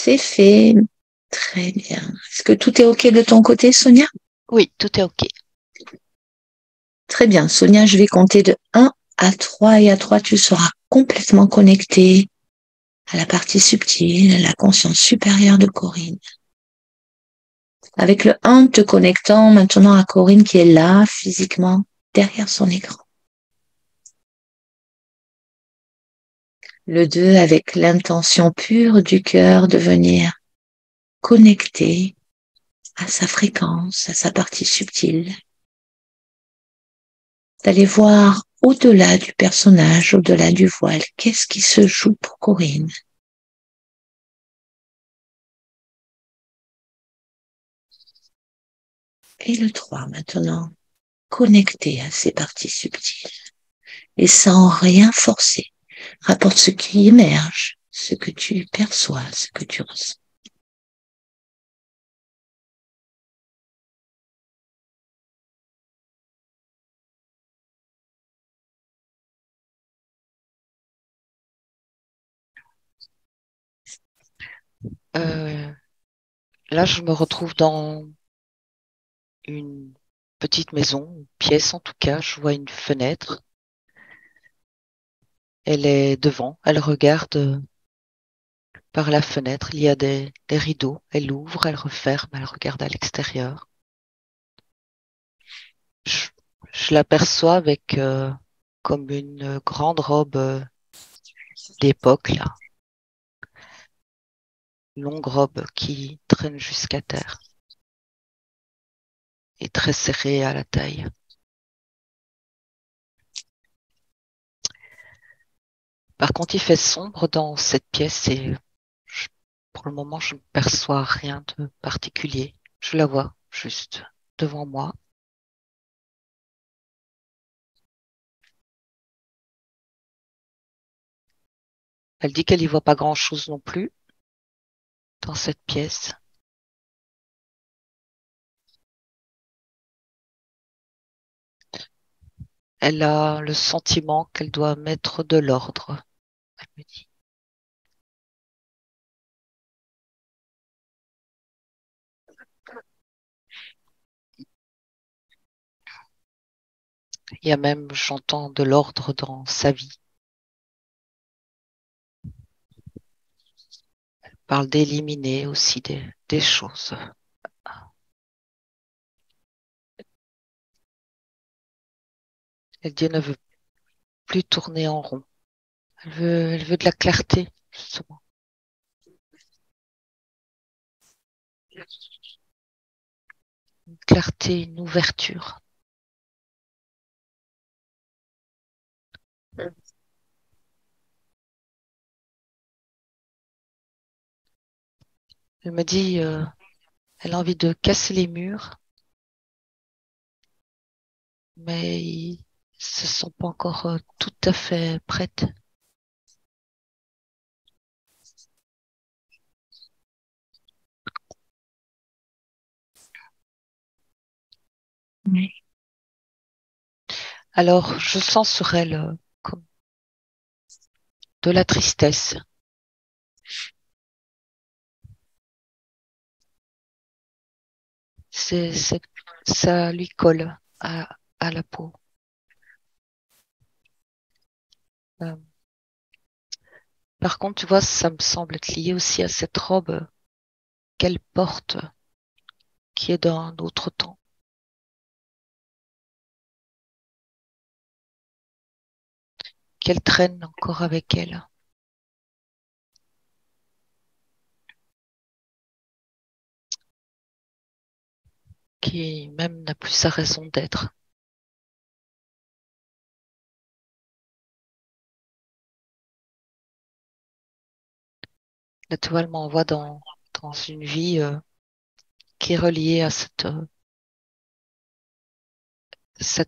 C'est fait. Très bien. Est-ce que tout est OK de ton côté, Sonia? Oui, tout est OK. Très bien. Sonia, je vais compter de 1 à 3 et à 3, tu seras complètement connectée à la partie subtile, à la conscience supérieure de Corinne. Avec le 1 te connectant maintenant à Corinne qui est là, physiquement, derrière son écran. Le 2 avec l'intention pure du cœur de venir connecter à sa fréquence, à sa partie subtile. D'aller voir au-delà du personnage, au-delà du voile, qu'est-ce qui se joue pour Corinne. Et le 3 maintenant, connecté à ces parties subtiles et sans rien forcer. Rapporte ce qui émerge, ce que tu perçois, ce que tu ressens. Euh, Là, je me retrouve dans une petite maison, une pièce en tout cas. Je vois une fenêtre. Elle est devant. Elle regarde par la fenêtre. Il y a des rideaux. Elle ouvre, elle referme, elle regarde à l'extérieur. Je, je l'aperçois avec comme une grande robe d'époque, là. Une longue robe qui traîne jusqu'à terre et très serrée à la taille. Par contre, il fait sombre dans cette pièce et je- pour le moment, je ne perçois rien de particulier. Je la vois juste devant moi. Elle dit qu'elle y voit pas grand-chose non plus dans cette pièce. Elle a le sentiment qu'elle doit mettre de l'ordre, elle me dit. Il y a même, j'entends de l'ordre dans sa vie. Elle parle d'éliminer aussi des choses. Elle dit qu'elle ne veut plus tourner en rond. Elle veut de la clarté, justement. Une clarté, une ouverture. Elle me dit, elle a envie de casser les murs, mais ils se sont pas encore tout à fait prêtes. Oui. Alors, je sens sur elle comme de la tristesse. C'est, ça lui colle à la peau. Euh, Par contre, tu vois, ça me semble être lié aussi à cette robe qu'elle porte, qui est d'un autre temps, qu'elle traîne encore avec elle, qui même n'a plus sa raison d'être. La toile m'envoie dans une vie qui est reliée à cette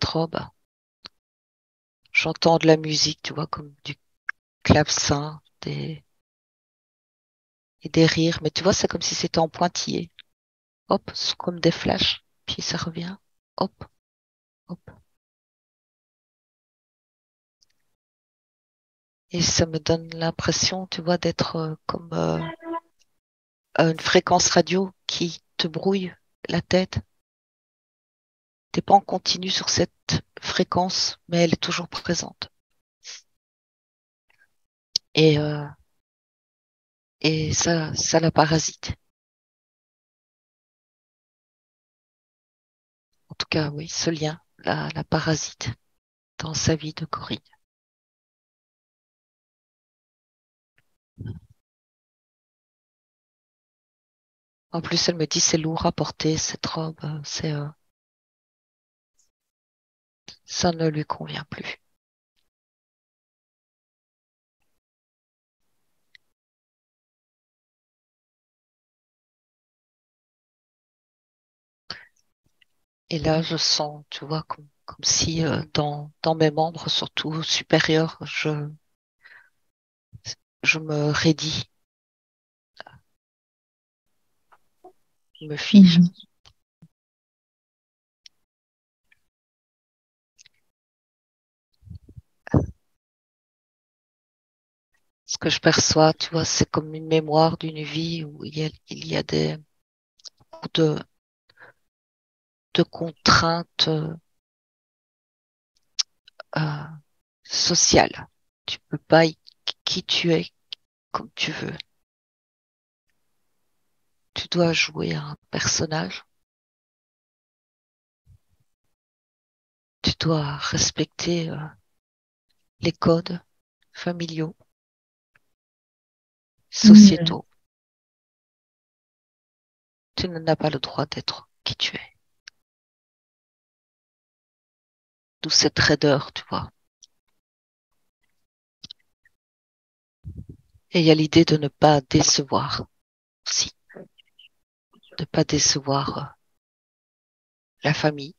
robe. J'entends de la musique, tu vois, comme du clavecin et des rires, mais tu vois, c'est comme si c'était en pointillé. Hop, c'est comme des flashs, puis ça revient. Hop, hop. Et ça me donne l'impression, tu vois, d'être comme une fréquence radio qui te brouille la tête. T'es pas en continu sur cette fréquence, mais elle est toujours présente. Et, euh, et ça la parasite. En tout cas, oui, ce lien la parasite dans sa vie de Corinne. En plus, elle me dit c'est lourd à porter cette robe, ça ne lui convient plus. Et là, je sens, tu vois, comme si dans mes membres, surtout supérieurs, je me raidis, me fige. Mhm. Ce que je perçois, tu vois, c'est comme une mémoire d'une vie où il y a de contraintes euh, sociales. Tu peux pas y- qui tu es comme tu veux. Tu dois jouer un personnage. Tu dois respecter les codes familiaux, Mhm. sociétaux. Tu n'as pas le droit d'être qui tu es. D'où cette raideur, tu vois. Et il y a l'idée de ne pas décevoir aussi, de ne pas décevoir la famille,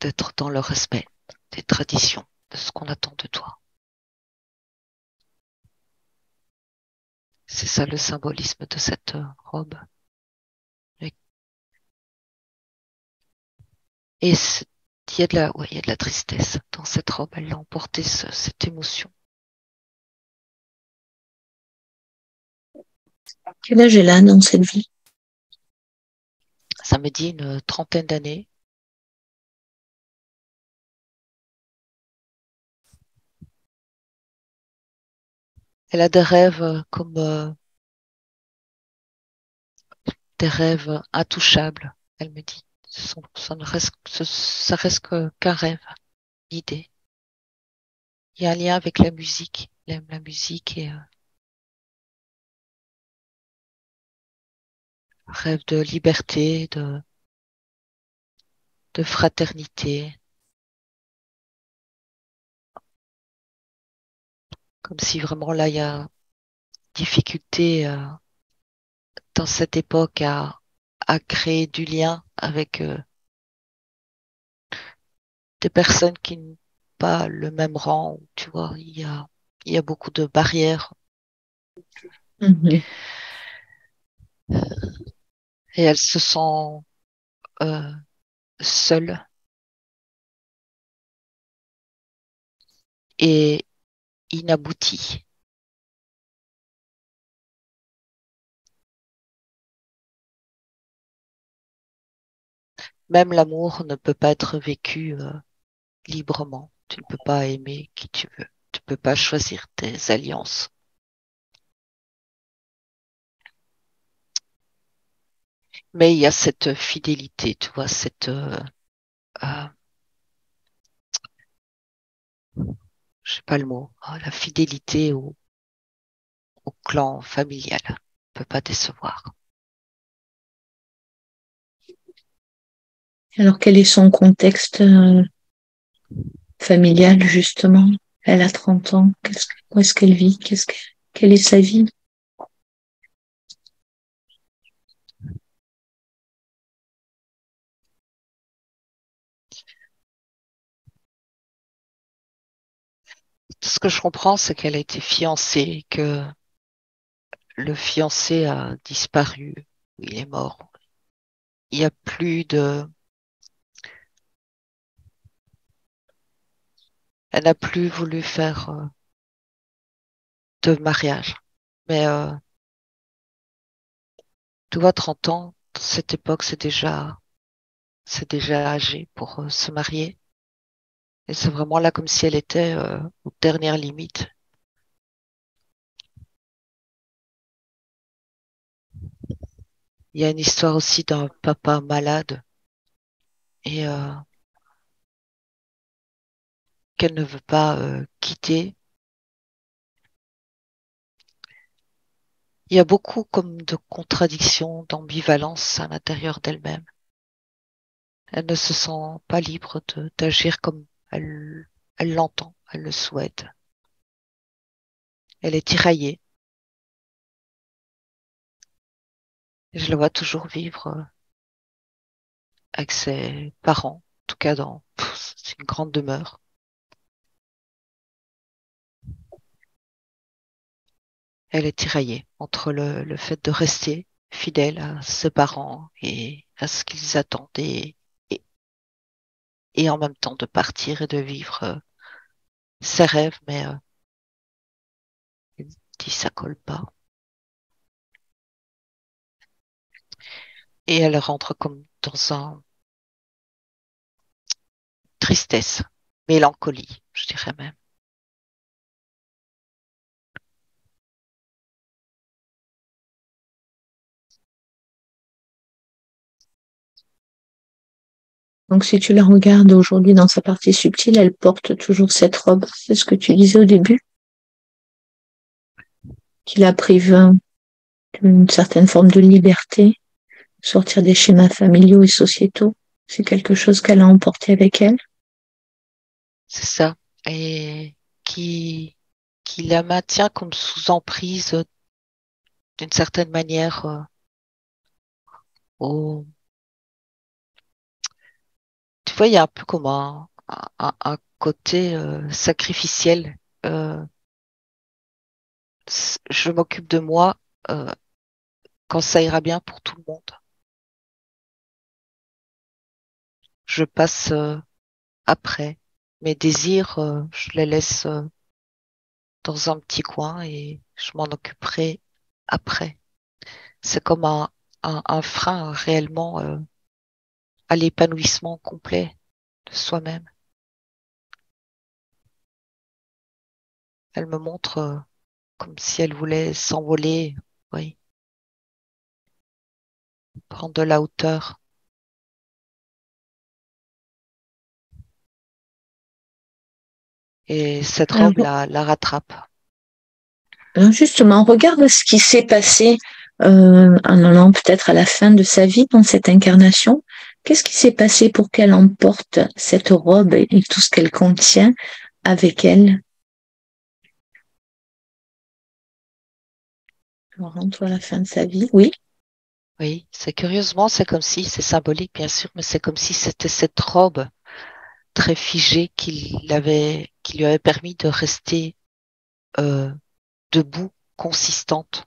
d'être dans le respect des traditions, de ce qu'on attend de toi. C'est ça le symbolisme de cette robe. Et et il y a ouais, il y a de la tristesse dans cette robe. Elle a emporté cette émotion. Quel âge elle a dans cette vie? Ça me dit une trentaine d'années. Elle a des rêves comme des rêves intouchables, elle me dit. Ça ne reste, ça reste qu'un rêve, l'idée. Il y a un lien avec la musique. Elle aime la musique et rêve de liberté, de fraternité. Comme si vraiment là, il y a difficulté dans cette époque à créer du lien avec des personnes qui n'ont pas le même rang. Tu vois, il y a beaucoup de barrières Mhm. et elle se sent euh, seule et inaboutie. Même l'amour ne peut pas être vécu librement. Tu ne peux pas aimer qui tu veux. Tu peux pas choisir tes alliances. Mais il y a cette fidélité, tu vois, euh, je sais pas le mot, la fidélité au clan familial. Ne peut pas décevoir. Alors, quel est son contexte familial, justement? Elle a 30 ans. Où est-ce qu'elle vit? Quelle est sa vie? Tout ce que je comprends, c'est qu'elle a été fiancée, que le fiancé a disparu, il est mort. Il n'y a plus Elle n'a plus voulu faire de mariage. Mais tu vois, 30 ans, cette époque, c'est déjà âgé pour se marier. Et c'est vraiment là comme si elle était aux dernières limites. Il y a une histoire aussi d'un papa malade et qu'elle ne veut pas quitter. Il y a beaucoup comme de contradictions, d'ambivalence à l'intérieur d'elle-même. Elle ne se sent pas libre d'agir comme elle l'entend, elle le souhaite. Elle est tiraillée. Je la vois toujours vivre avec ses parents, en tout cas c'est une grande demeure. Elle est tiraillée entre le fait de rester fidèle à ses parents et à ce qu'ils attendent et, et en même temps de partir et de vivre ses rêves, mais elle dit ça colle pas. Et elle rentre comme dans un tristesse, mélancolie, je dirais même. Donc, si tu la regardes aujourd'hui dans sa partie subtile, elle porte toujours cette robe. C'est ce que tu disais au début, qui la prive d'une certaine forme de liberté, sortir des schémas familiaux et sociétaux. C'est quelque chose qu'elle a emporté avec elle. C'est ça. Et qui, qui la maintient comme sous emprise d'une certaine manière au... Tu vois, il y a un peu comme un côté sacrificiel. Euh, je m'occupe de moi euh, quand ça ira bien pour tout le monde. Je passe après. Mes désirs, je les laisse dans un petit coin et je m'en occuperai après. C'est comme un frein réellement à l'épanouissement complet de soi-même. Elle me montre comme si elle voulait s'envoler, oui, prendre de la hauteur. Et cette robe Alors, la rattrape. justement, regarde ce qui s'est passé en allant peut-être à la fin de sa vie dans cette incarnation. Qu'est-ce qui s'est passé pour qu'elle emporte cette robe et tout ce qu'elle contient avec elle? On rentre à la fin de sa vie, oui. Oui, c'est curieusement, c'est comme si, c'est symbolique bien sûr, mais c'est comme si c'était cette robe très figée qui lui avait permis de rester euh, debout, consistante,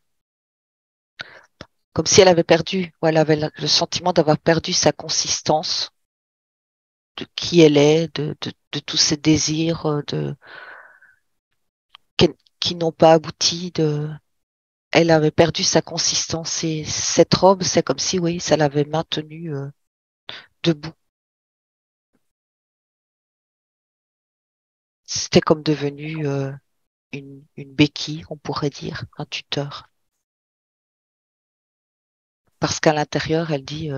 comme si elle avait perdu, ou elle avait le sentiment d'avoir perdu sa consistance de qui elle est, de tous ses désirs, qui n'ont pas abouti, elle avait perdu sa consistance et cette robe, c'est comme si, oui, ça l'avait maintenue debout. C'était comme devenu une béquille, on pourrait dire, un tuteur. Parce qu'à l'intérieur, elle dit,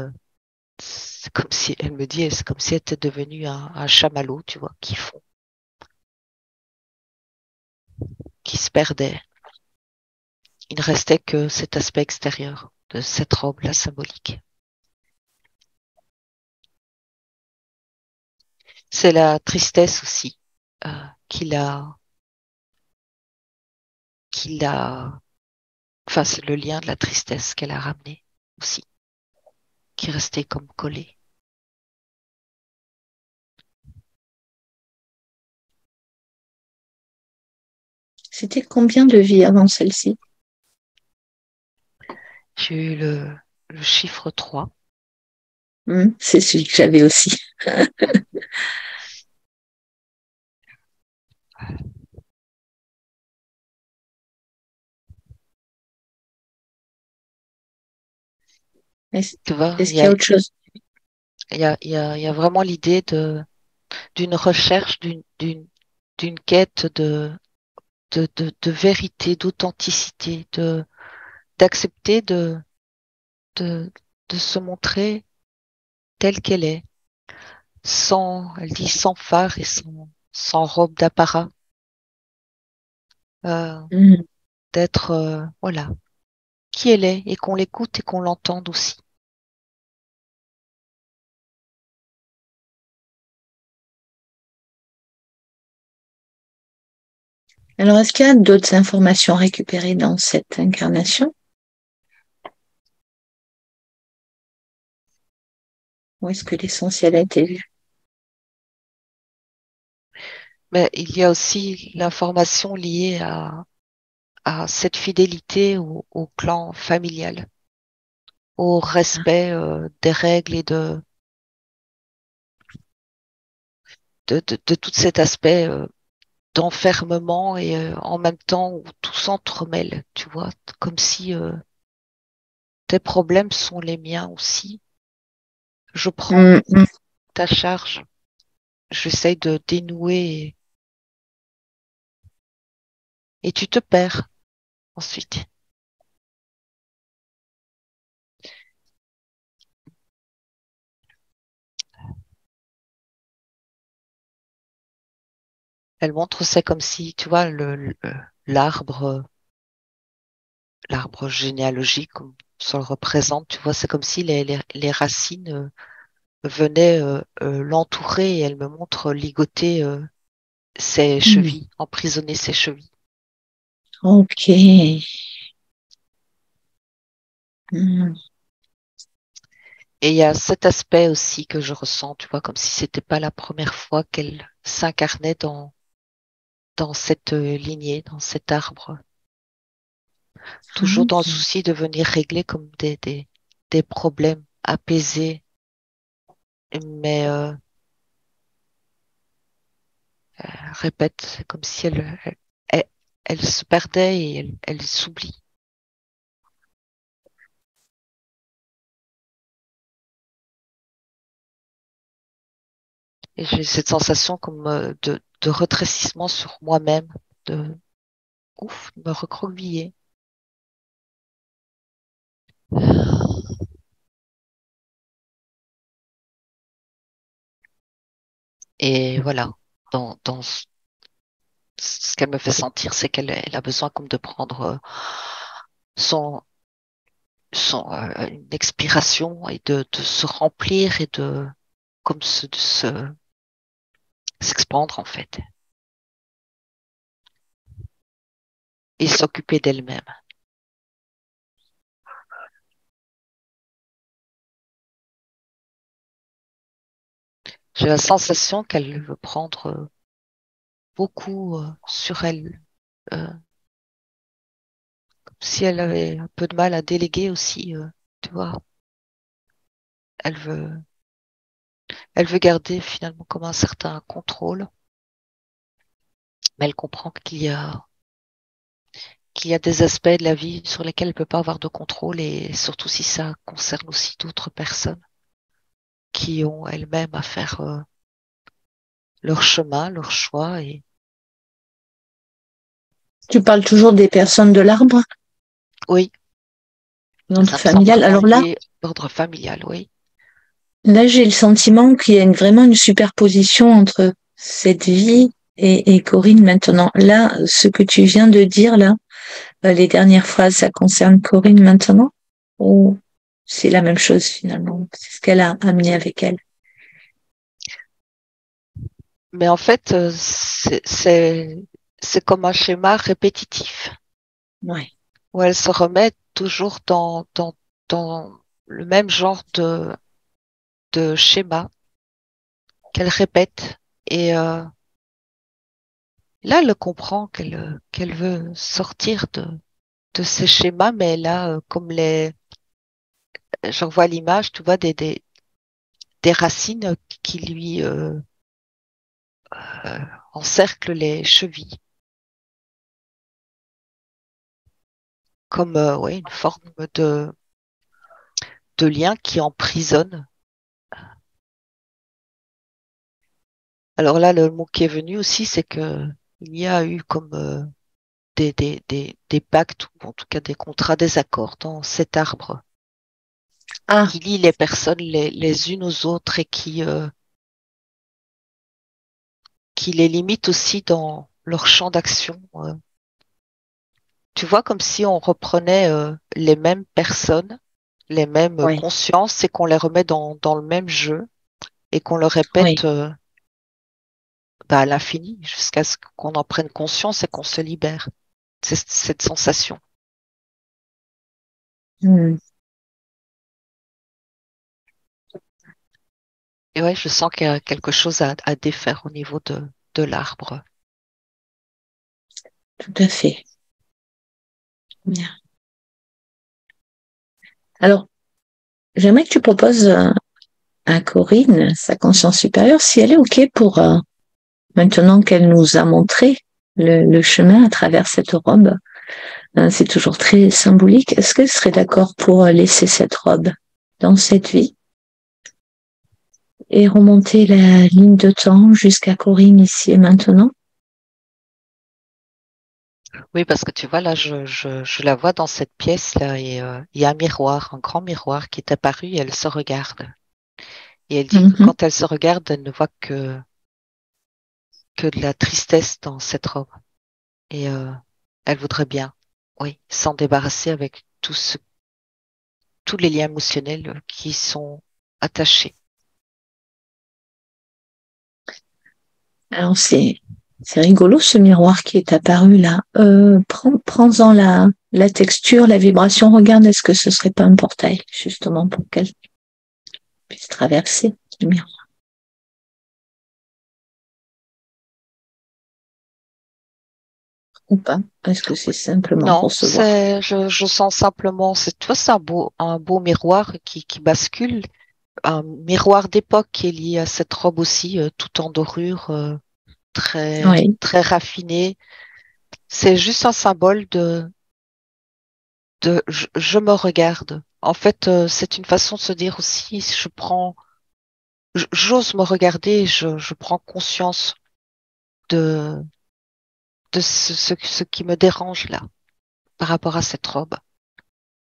c'est comme si, elle me dit, c'est comme si elle était devenue un chamallow, tu vois, qui se perdait. Il ne restait que cet aspect extérieur de cette robe-là symbolique. C'est la tristesse aussi euh, qui l'a, qui l'a, enfin, c'est le lien de la tristesse qu'elle a ramené aussi, qui restait comme collé. C'était combien de vies avant celle-ci? J'ai eu le chiffre 3. C'est celui que j'avais aussi. Est-ce, Tu vois, est-ce qu'il y a autre chose? il y a vraiment l'idée d'une recherche, d'une quête de vérité, d'authenticité, d'accepter de, de se montrer telle qu'elle est, elle dit sans phare et sans robe d'apparat, euh, Mhm. d'être, voilà, qui elle est et qu'on l'écoute et qu'on l'entende aussi. Alors, est-ce qu'il y a d'autres informations récupérées dans cette incarnation? Ou est-ce que l'essentiel a été vu? Mais il y a aussi l'information liée à cette fidélité au clan familial, au respect des règles et de tout cet aspect d'enfermement et en même temps où tout s'entremêle, tu vois, comme si tes problèmes sont les miens aussi. Je prends Mhm. ta charge, j'essaye de dénouer et tu te perds ensuite. Elle montre, c'est comme si, tu vois, l'arbre, l'arbre généalogique, comme ça le représente, tu vois, c'est comme si les racines venaient l'entourer et elle me montre ligoter ses Mhm. chevilles, emprisonner ses chevilles. Ok. Mhm. Et il y a cet aspect aussi que je ressens, tu vois, comme si c'était pas la première fois qu'elle s'incarnait dans cette lignée, dans cet arbre, Ah, toujours dans le ok. souci de venir régler comme des problèmes apaisés, mais répète, c'est comme si elle, elle se perdait et elle s'oublie. Et j'ai cette sensation comme de retrécissement sur moi-même, de ouf, de me recroqueviller. Et voilà, dans ce qu'elle me fait sentir, c'est qu'elle a besoin comme de prendre son, une expiration et de se remplir et comme s'expandre en fait et s'occuper d'elle-même. J'ai la sensation qu'elle veut prendre beaucoup sur elle, euh, si elle avait un peu de mal à déléguer aussi, tu vois, elle veut, elle veut garder finalement comme un certain contrôle, mais elle comprend qu'il y a des aspects de la vie sur lesquels elle peut pas avoir de contrôle et surtout si ça concerne aussi d'autres personnes qui ont elles-mêmes à faire leur chemin, leur choix et Tu parles toujours des personnes de l'arbre, oui, l'ordre ça me semble familial. vraiment Alors là, lié d'ordre familial, oui. là, j'ai le sentiment qu'il y a vraiment une superposition entre cette vie et Corinne maintenant. Là, ce que tu viens de dire là, les dernières phrases, ça concerne Corinne maintenant ou c'est la même chose finalement? C'est ce qu'elle a amené avec elle. Mais en fait, c'est comme un schéma répétitif Ouais. où elle se remet toujours dans le même genre de schéma qu'elle répète. Et là, elle comprend qu'elle veut sortir de ces schémas, mais là, comme j'en vois l'image, tu vois, des racines qui lui euh, encerclent les chevilles, comme ouais, une forme de liens qui emprisonnent. Alors là, le mot qui est venu aussi, c'est que il y a eu comme des pactes, ou en tout cas des contrats, des accords dans cet arbre Ah, qui lie les personnes les unes aux autres et qui les limite aussi dans leur champ d'action. Tu vois, comme si on reprenait les mêmes personnes, les mêmes oui, consciences et qu'on les remet dans le même jeu et qu'on le répète oui. à l'infini jusqu'à ce qu'on en prenne conscience et qu'on se libère. C'est cette sensation. Hmm, Et ouais, je sens qu'il y a quelque chose à défaire au niveau de l'arbre. tout à fait. Bien. Alors, j'aimerais que tu proposes à Corinne, sa conscience supérieure, si elle est OK pour, maintenant qu'elle nous a montré le chemin à travers cette robe, c'est toujours très symbolique, est-ce qu'elle serait d'accord pour laisser cette robe dans cette vie et remonter la ligne de temps jusqu'à Corinne ici et maintenant? Oui, parce que tu vois, là, je la vois dans cette pièce-là et il y a un miroir, un grand miroir qui est apparu et elle se regarde. Et elle dit que Mhm. quand elle se regarde, elle ne voit que de la tristesse dans cette robe. Et elle voudrait bien, oui, s'en débarrasser avec tous les liens émotionnels qui sont attachés. Alors c'est rigolo ce miroir qui est apparu là. Prends-en la texture, la vibration. Regarde, est-ce que ce serait pas un portail justement pour qu'elle puisse traverser le miroir ou pas? Est-ce que c'est simplement Non, recevoir? je sens simplement, tu vois, c'est un beau miroir qui bascule, un miroir d'époque qui est lié à cette robe aussi, tout en dorure, Oui. très raffinée. C'est juste un symbole de je me regarde. En fait, c'est une façon de se dire aussi, j'ose me regarder, je prends conscience de, de ce qui me dérange là par rapport à cette robe.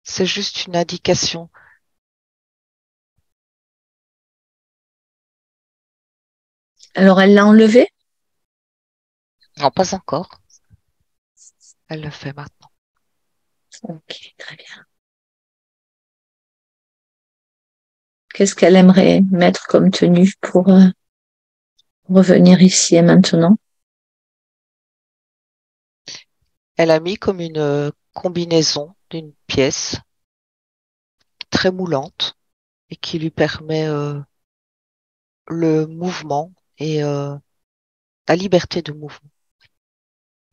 C'est juste une indication. Alors elle l'a enlevé? Non, pas encore. Elle le fait maintenant. Ok, très bien. Qu'est-ce qu'elle aimerait mettre comme tenue pour revenir ici et maintenant? Elle a mis comme une combinaison d'une pièce très moulante et qui lui permet le mouvement et la liberté de mouvement.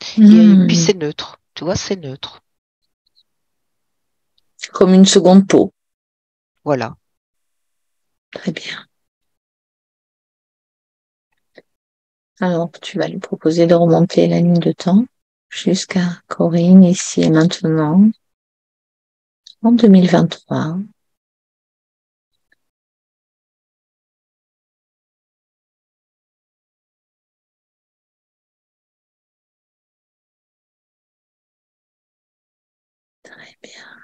Et puis Hmm, c'est neutre, tu vois, c'est neutre. comme une seconde peau. Voilà. Très bien. Alors, tu vas lui proposer de remonter la ligne de temps jusqu'à Corinne, ici et maintenant, en 2023. Très bien.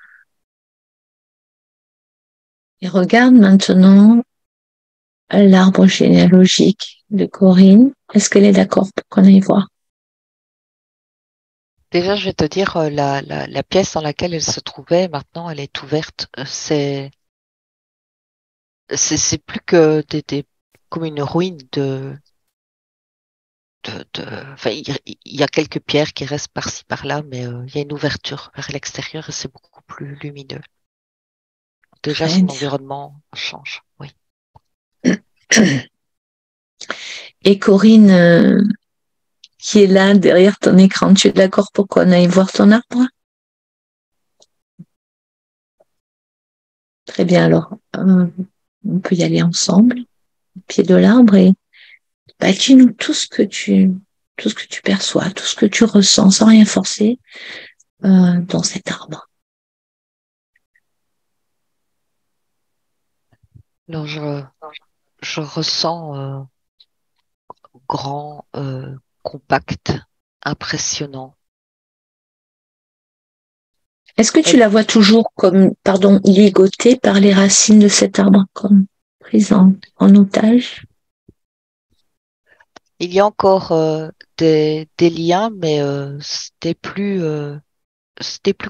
Et regarde maintenant l'arbre généalogique de Corinne. Est-ce qu'elle est d'accord pour qu'on aille voir? Déjà, je vais te dire, la pièce dans laquelle elle se trouvait, maintenant, elle est ouverte. C'est plus que comme une ruine enfin, il y a quelques pierres qui restent par-ci, par-là, mais il y a une ouverture vers l'extérieur et c'est beaucoup plus lumineux. Déjà, Très son bien. environnement change. Oui. Et Corinne, qui est là derrière ton écran, tu es d'accord pour qu'on aille voir ton arbre? Très bien, alors, on peut y aller ensemble, au pied de l'arbre, et bah, dis-nous tout ce que tu perçois, tout ce que tu ressens, sans rien forcer, dans cet arbre. Alors, je ressens grand, compact, impressionnant. Est-ce que tu Elle- la vois toujours comme, pardon, ligotée par les racines de cet arbre, comme prise en otage? il y a encore des liens, mais c'était plus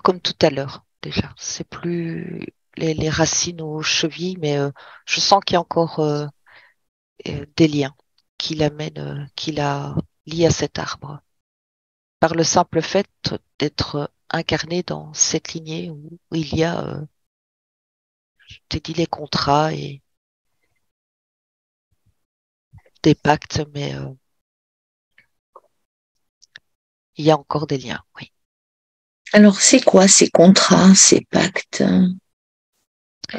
comme tout à l'heure déjà. C'est plus les racines aux chevilles, mais je sens qu'il y a encore des liens qui la lient à cet arbre. Par le simple fait d'être incarné dans cette lignée où il y a, je t'ai dit, les contrats et des pactes, mais il y a encore des liens, oui. Alors, c'est quoi ces contrats, ces pactes euh, au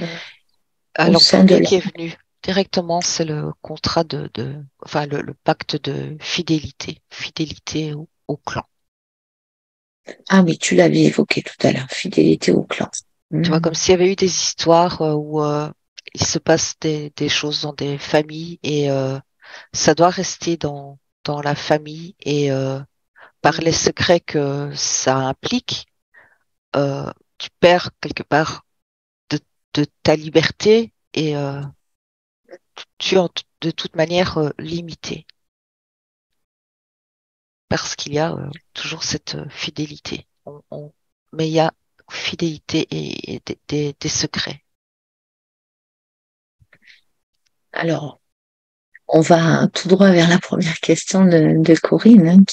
Alors, le sein de premier la... qui est venu directement, c'est le contrat enfin, le pacte de fidélité, fidélité au clan. Ah oui, tu l'avais évoqué tout à l'heure, fidélité au clan. Tu vois, comme Mhm. s'il y avait eu des histoires où il se passe des choses dans des familles et ça doit rester dans la famille et par les secrets que ça implique, tu perds quelque part de, de ta liberté et tu es de toute manière limité parce qu'il y a toujours cette fidélité. Mais il y a fidélité et des secrets. Alors, on va tout droit vers la première question de Corinne, hein,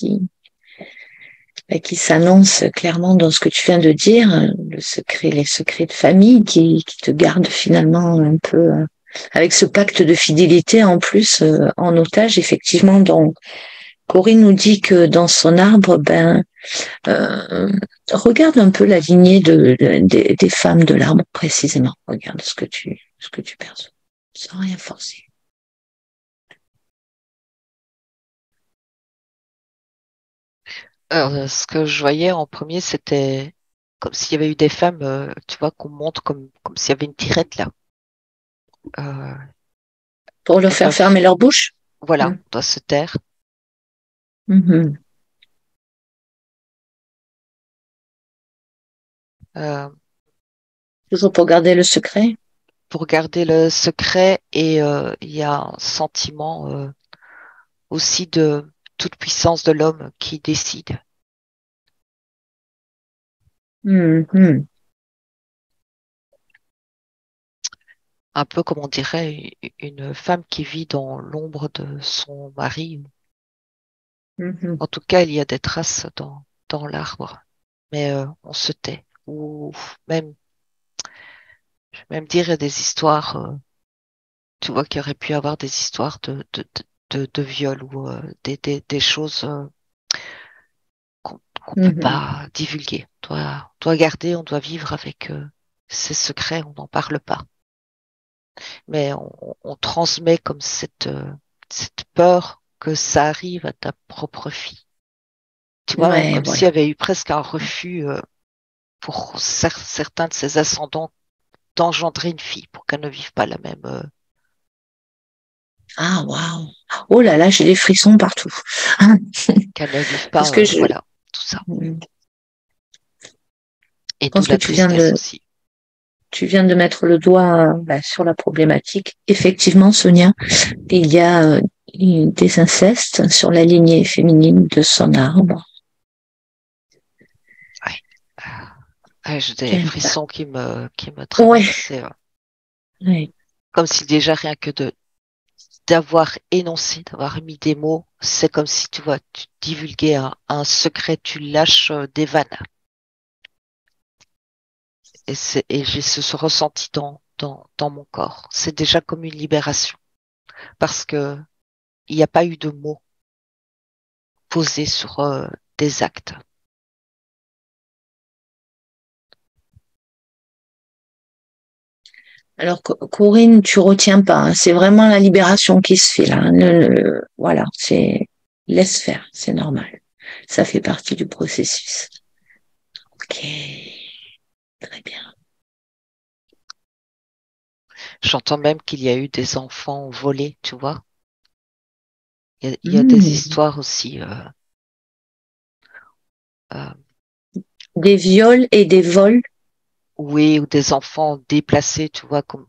qui s'annonce clairement dans ce que tu viens de dire, le secret, les secrets de famille qui te gardent finalement un peu avec ce pacte de fidélité en plus en otage. Effectivement, donc Corinne nous dit que dans son arbre, euh, regarde un peu la lignée des femmes de l'arbre précisément. Regarde ce que tu perçois, sans rien forcer. Alors, ce que je voyais en premier, c'était comme s'il y avait eu des femmes, tu vois, qu'on montre comme s'il y avait une tirette là. Euh, Pour leur elles faire doivent, fermer leur bouche. voilà, Mm. on doit se taire. Mhm. Euh, Toujours pour garder le secret. pour garder le secret et il y a un sentiment aussi de toute puissance de l'homme qui décide. Mhm. Un peu comme on dirait une femme qui vit dans l'ombre de son mari. Mhm. En tout cas, il y a des traces dans l'arbre, mais on se tait. Ou même, je vais même dire, il y a des histoires, tu vois, qu'il y aurait pu y avoir des histoires de viol ou des choses qu'on peut Mhm. pas divulguer. On doit garder, on doit vivre avec ces secrets, on n'en parle pas. Mais on transmet comme cette peur que ça arrive à ta propre fille. Tu vois, Ouais, comme s'il voilà. y avait eu presque un refus pour certains de ses ascendants d'engendrer une fille pour qu'elle ne vive pas la même, Ah, waouh. Oh là là, j'ai des frissons partout. qu'elle ne vive Parce pas, que je voilà, tout ça. Et d'où pense que la tristesse aussi. tu viens de mettre le doigt sur la problématique. Effectivement, Sonia, il y a des incestes sur la lignée féminine de son arbre. Ouais. J'ai des Quel pas. frissons qui me Ouais. traversent. Ouais. Comme si déjà rien que d'avoir énoncé, d'avoir mis des mots, c'est comme si tu vois, tu divulguais un secret, tu lâches des vannes. Et j'ai ce ressenti dans mon corps. C'est déjà comme une libération parce que il n'y a pas eu de mots posés sur des actes. Alors, Corinne, tu retiens pas, hein. C'est vraiment la libération qui se fait là, hein. Voilà, laisse faire, c'est normal. Ça fait partie du processus. Ok, très bien. J'entends même qu'il y a eu des enfants volés, tu vois. Il y a des histoires aussi. Euh, Des viols et des vols. oui, ou des enfants déplacés, tu vois, comme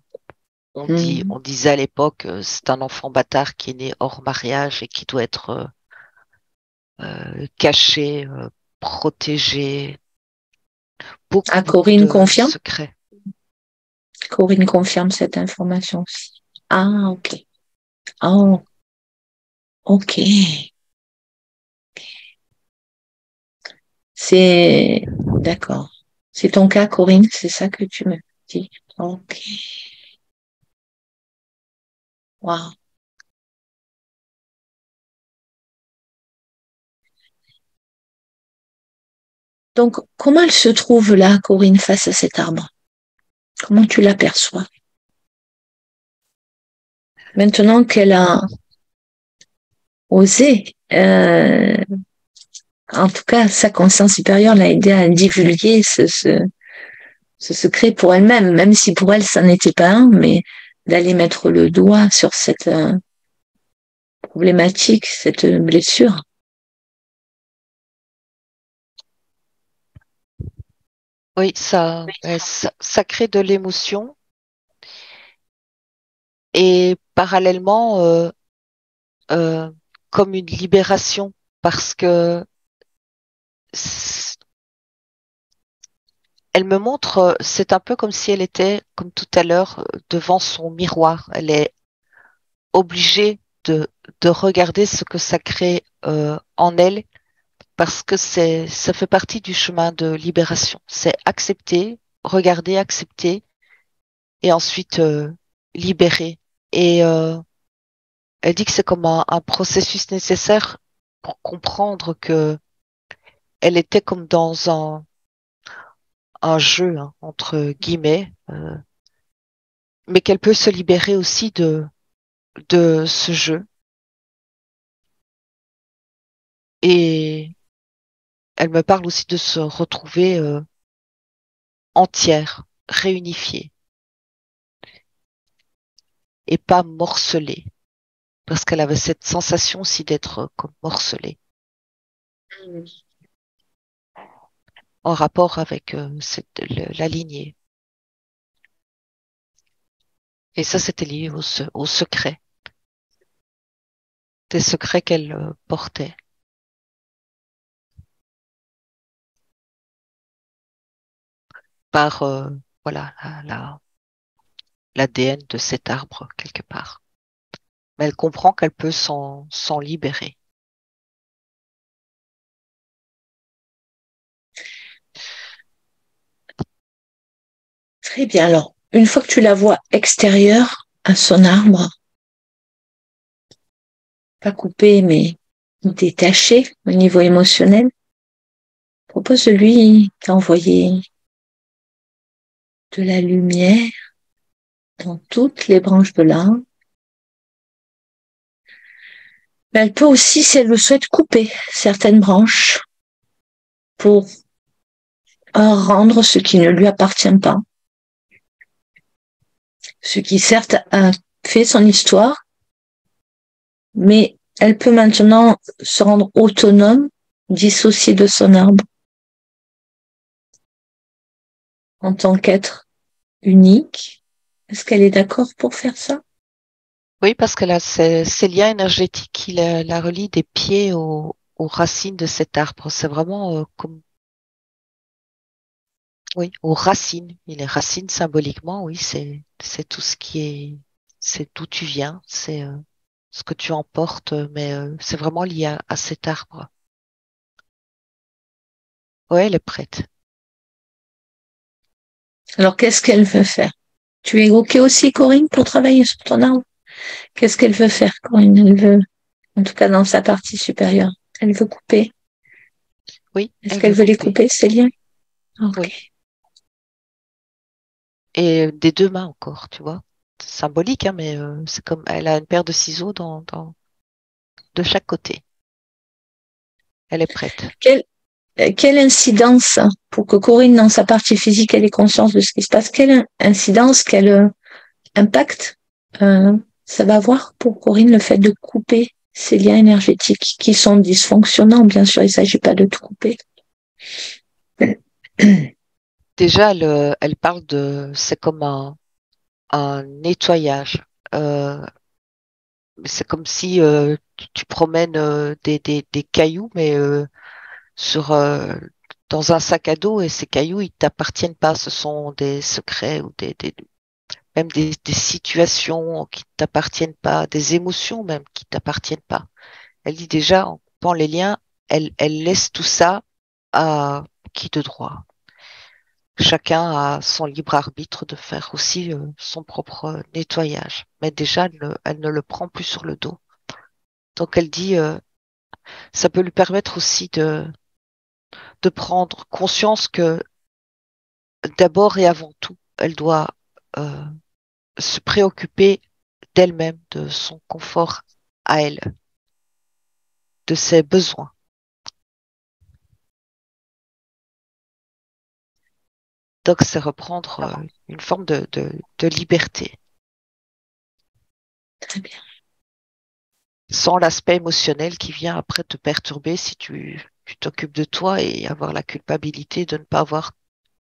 on disait à l'époque, c'est un enfant bâtard qui est né hors mariage et qui doit être caché, protégé. Ah, Beaucoup Corinne de confirme? secrets. Corinne confirme cette information aussi. Ah, ok. Oh, ok. C'est d'accord. C'est ton cas, Corinne, c'est ça que tu me dis. Ok. Wow. Donc, comment elle se trouve là, Corinne, face à cet arbre? Comment tu l'aperçois? Maintenant qu'elle a osé, en tout cas, sa conscience supérieure l'a aidé à divulguer ce secret pour elle-même, même si pour elle, ça n'était pas un, mais d'aller mettre le doigt sur cette problématique, cette blessure. Oui, ça crée de l'émotion et parallèlement euh, comme une libération parce que elle me montre, c'est un peu comme si elle était, comme tout à l'heure, devant son miroir. Elle est obligée de regarder ce que ça crée en elle parce que ça fait partie du chemin de libération. C'est accepter, regarder, accepter et ensuite libérer. Et elle dit que c'est comme un processus nécessaire pour comprendre que elle était comme dans un jeu, hein, entre guillemets, mais qu'elle peut se libérer aussi de ce jeu. Et elle me parle aussi de se retrouver entière, réunifiée et pas morcelée, parce qu'elle avait cette sensation aussi d'être comme morcelée, en rapport avec la lignée. Et ça, c'était lié au secret, des secrets qu'elle portait par voilà l'ADN de cet arbre quelque part. Mais elle comprend qu'elle peut s'en libérer. Très bien. Alors, une fois que tu la vois extérieure à son arbre, pas coupée, mais détachée au niveau émotionnel, propose de lui d'envoyer de la lumière dans toutes les branches de l'arbre. Mais elle peut aussi, si elle le souhaite, couper certaines branches pour rendre ce qui ne lui appartient pas. Ce qui certes a fait son histoire, mais elle peut maintenant se rendre autonome, dissociée de son arbre en tant qu'être unique. Est-ce qu'elle est d'accord pour faire ça? Oui, parce qu'elle a ces liens énergétiques qui la relient des pieds aux racines de cet arbre. C'est vraiment comme, oui, aux racines. Et les racines, symboliquement, oui, c'est tout ce qui est, c'est d'où tu viens, c'est ce que tu emportes, mais c'est vraiment lié à cet arbre. Oui, elle est prête. Alors, qu'est-ce qu'elle veut faire? Tu es OK aussi, Corinne, pour travailler sur ton arbre? Qu'est-ce qu'elle veut faire, Corinne? Elle veut, en tout cas dans sa partie supérieure, elle veut couper. Oui, Est-ce elle qu'elle veut veut les couper. couper, ces liens? Oui. OK. Et des deux mains encore, tu vois. C'est symbolique, hein, mais c'est comme elle a une paire de ciseaux de chaque côté. Elle est prête. Quelle incidence, pour que Corinne, dans sa partie physique, elle ait conscience de ce qui se passe, quelle incidence qu'elle impact ça va avoir pour Corinne le fait de couper ces liens énergétiques qui sont dysfonctionnants. Bien sûr, il ne s'agit pas de tout couper. Déjà, elle parle c'est comme un nettoyage. C'est comme si tu promènes des cailloux, mais sur dans un sac à dos, et ces cailloux, ils t'appartiennent pas. Ce sont des secrets ou même des situations qui t'appartiennent pas, des émotions même qui t'appartiennent pas. Elle dit déjà, en coupant les liens, elle laisse tout ça à qui de droit. Chacun a son libre arbitre de faire aussi son propre nettoyage. Mais déjà, elle ne le prend plus sur le dos. Donc elle dit, ça peut lui permettre aussi de prendre conscience que d'abord et avant tout, elle doit euh, se préoccuper d'elle-même, de son confort à elle, de ses besoins. Donc c'est reprendre une forme de liberté, Très bien. sans l'aspect émotionnel qui vient après te perturber si tu t'occupes de toi et avoir la culpabilité de ne pas avoir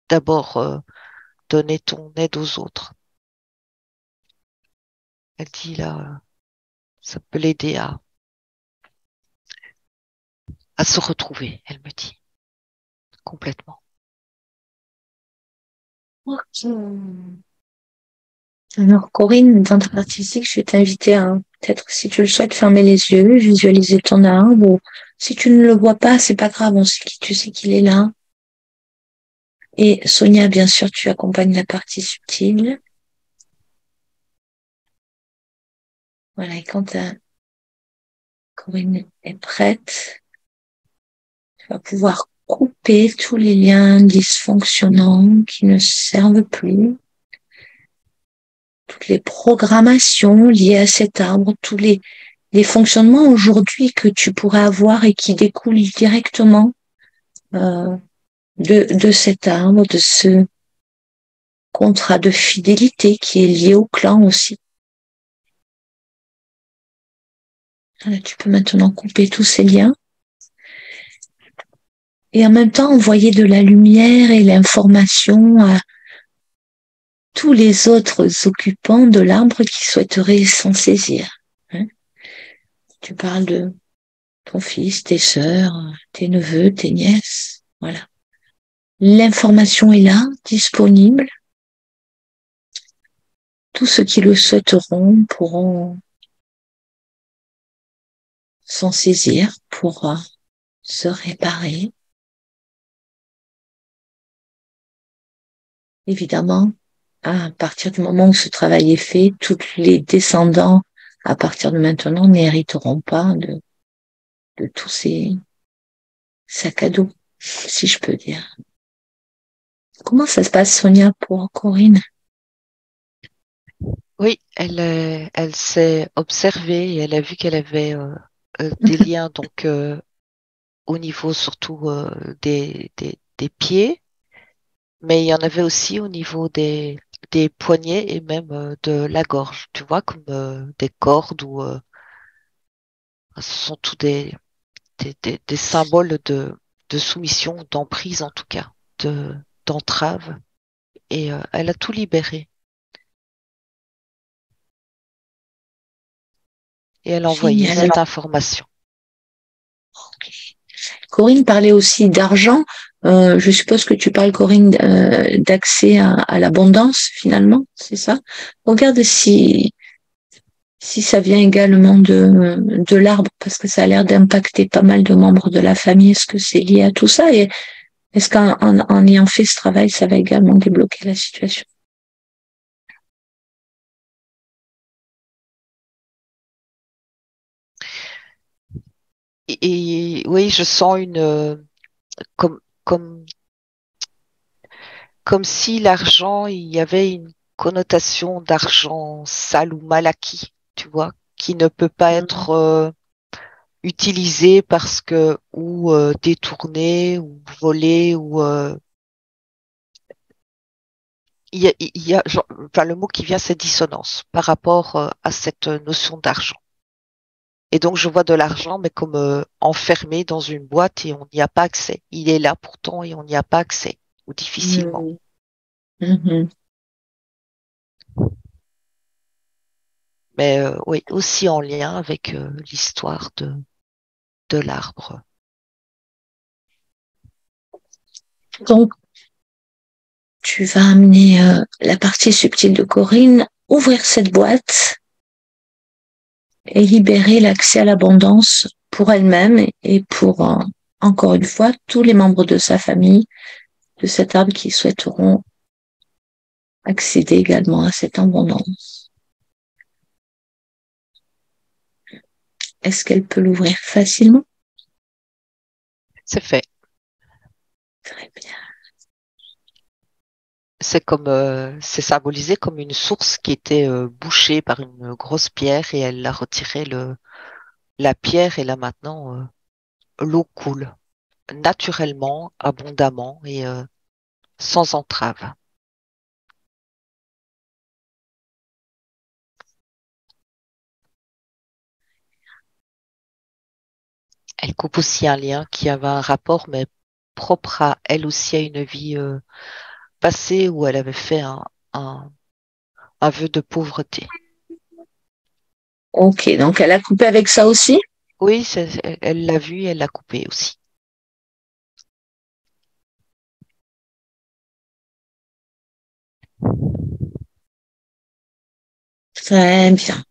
d'abord donné ton aide aux autres. Elle dit là, ça peut l'aider à se retrouver, elle me dit, complètement. Ok. Alors, Corinne, dans ta partie ici, je vais t'inviter à, peut-être, si tu le souhaites, fermer les yeux, visualiser ton arbre, ou si tu ne le vois pas, c'est pas grave, tu sais qu'il est là. Et Sonia, bien sûr, tu accompagnes la partie subtile. Voilà, et quand Corinne est prête, tu vas pouvoir couper tous les liens dysfonctionnants qui ne servent plus, toutes les programmations liées à cet arbre, tous les fonctionnements aujourd'hui que tu pourrais avoir et qui découlent directement euh, de cet arbre, de ce contrat de fidélité qui est lié au clan aussi. Voilà, tu peux maintenant couper tous ces liens et en même temps envoyer de la lumière et l'information à tous les autres occupants de l'arbre qui souhaiteraient s'en saisir. Hein. Tu parles de ton fils, tes sœurs, tes neveux, tes nièces. Voilà. L'information est là, disponible. Tous ceux qui le souhaiteront pourront s'en saisir pour se réparer. Évidemment, à partir du moment où ce travail est fait, tous les descendants, à partir de maintenant, n'hériteront pas de tous ces sacs à dos, si je peux dire. Comment ça se passe, Sonia, pour Corinne? Oui, elle s'est observée et elle a vu qu'elle avait des liens donc au niveau surtout des pieds, mais il y en avait aussi au niveau des poignets et même de la gorge, tu vois, comme des cordes ou ce sont tous des symboles de soumission, d'emprise en tout cas, d'entrave. Et elle a tout libéré. Et elle a envoyé Génial. cette information. Corinne parlait aussi d'argent. Je suppose que tu parles, Corinne, d'accès à l'abondance, finalement, c'est ça? Regarde si ça vient également de l'arbre, parce que ça a l'air d'impacter pas mal de membres de la famille. Est-ce que c'est lié à tout ça? Et est-ce qu'en ayant fait ce travail, ça va également débloquer la situation? Et oui, je sens comme, comme, comme si l'argent, il y avait une connotation d'argent sale ou mal acquis, tu vois, qui ne peut pas être utilisé parce que, ou détourné, ou volé, ou enfin, le mot qui vient, c'est dissonance par rapport à cette notion d'argent. Et donc, je vois de l'argent, mais comme enfermé dans une boîte et on n'y a pas accès. Il est là pourtant et on n'y a pas accès, ou difficilement. Mhm. Mhm. Mais oui, aussi en lien avec l'histoire de l'arbre. Donc, tu vas amener la partie subtile de Corinne, ouvrir cette boîte et libérer l'accès à l'abondance pour elle-même et pour, encore une fois, tous les membres de sa famille, de cet arbre qui souhaiteront accéder également à cette abondance. Est-ce qu'elle peut l'ouvrir facilement? C'est fait. Très bien. C'est symbolisé comme une source qui était bouchée par une grosse pierre et elle a retiré la pierre et là maintenant l'eau coule naturellement, abondamment et sans entrave. Elle coupe aussi un lien qui avait un rapport, mais propre à elle aussi à une vie passée où elle avait fait un, un vœu de pauvreté. Ok, donc elle a coupé avec ça aussi? Oui, elle l'a vu et elle l'a coupé aussi. Très bien.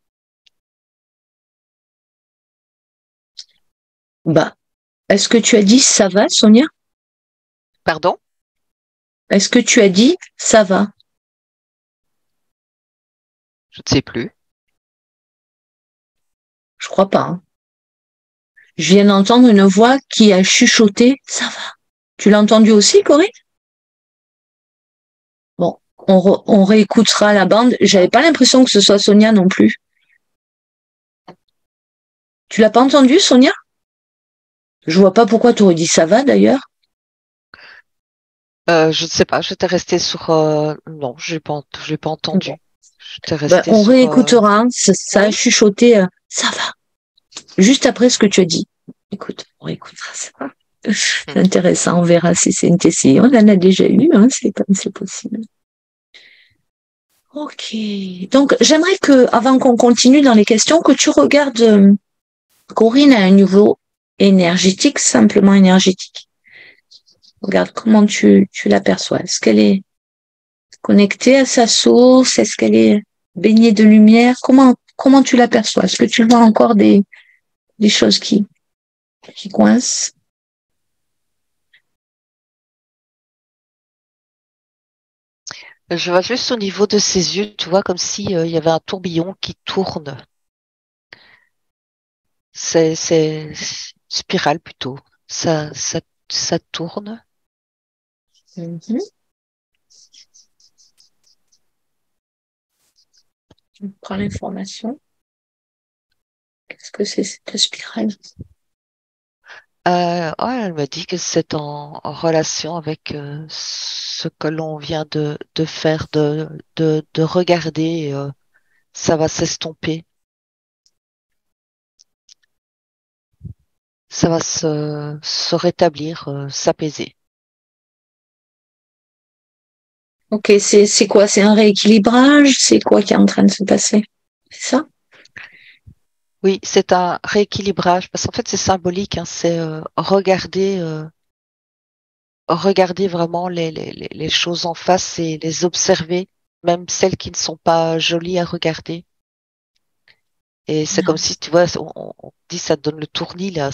Bah, est-ce que tu as dit ça va, Sonia? Pardon? Est-ce que tu as dit ça va? Je ne sais plus. Je crois pas, hein. Je viens d'entendre une voix qui a chuchoté ça va. Tu l'as entendu aussi, Corinne? Bon, on réécoutera la bande. J'avais pas l'impression que ce soit Sonia non plus. Tu l'as pas entendu, Sonia? Je vois pas pourquoi tu aurais dit ça va d'ailleurs. Je ne sais pas, j'étais restée sur... non, j'ai pas Bon, entendu. J'étais ben, restée on sur... réécoutera, hein. Ça a Oui. chuchoté ça va. Juste après ce que tu as dit. Écoute, on réécoutera ça. C'est Hmm. intéressant, on verra si c'est une TCI. On en a déjà eu, hein, c'est possible. Ok. Donc, j'aimerais que, avant qu'on continue dans les questions, que tu regardes Corinne à un niveau énergétique, simplement énergétique. Regarde comment tu l'aperçois. Est-ce qu'elle est connectée à sa source? Est-ce qu'elle est baignée de lumière? Comment tu l'aperçois? Est-ce que tu vois encore des choses qui coincent? Je vois juste au niveau de ses yeux, tu vois, comme si il y avait un tourbillon qui tourne. C'est spirale plutôt. Ça tourne. Mhm. On prend l'information. Qu'est-ce que c'est cette spirale? Ouais, elle me dit que c'est en relation avec ce que l'on vient de faire, de regarder. Ça va s'estomper. Ça va se rétablir, s'apaiser. Ok, c'est quoi? C'est un rééquilibrage? C'est quoi qui est en train de se passer? C'est ça? Oui, c'est un rééquilibrage parce qu'en fait c'est symbolique, hein, c'est regarder vraiment les choses en face et les observer, même celles qui ne sont pas jolies à regarder. Et c'est comme si tu vois, on dit ça te donne le tournis là,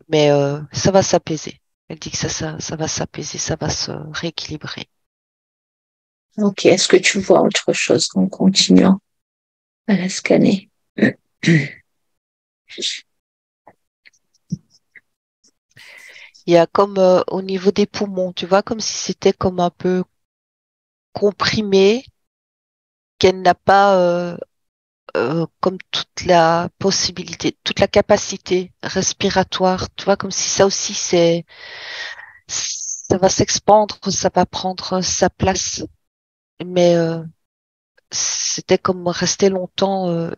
mais ça va s'apaiser. Elle dit que ça va s'apaiser, ça va se rééquilibrer. Ok, est-ce que tu vois autre chose en continuant à la scanner? Il y a comme au niveau des poumons, tu vois, comme si c'était comme un peu comprimé, qu'elle n'a pas comme toute la possibilité, toute la capacité respiratoire, tu vois, comme si ça aussi ça va s'expandre, ça va prendre sa place. mais c'était comme rester longtemps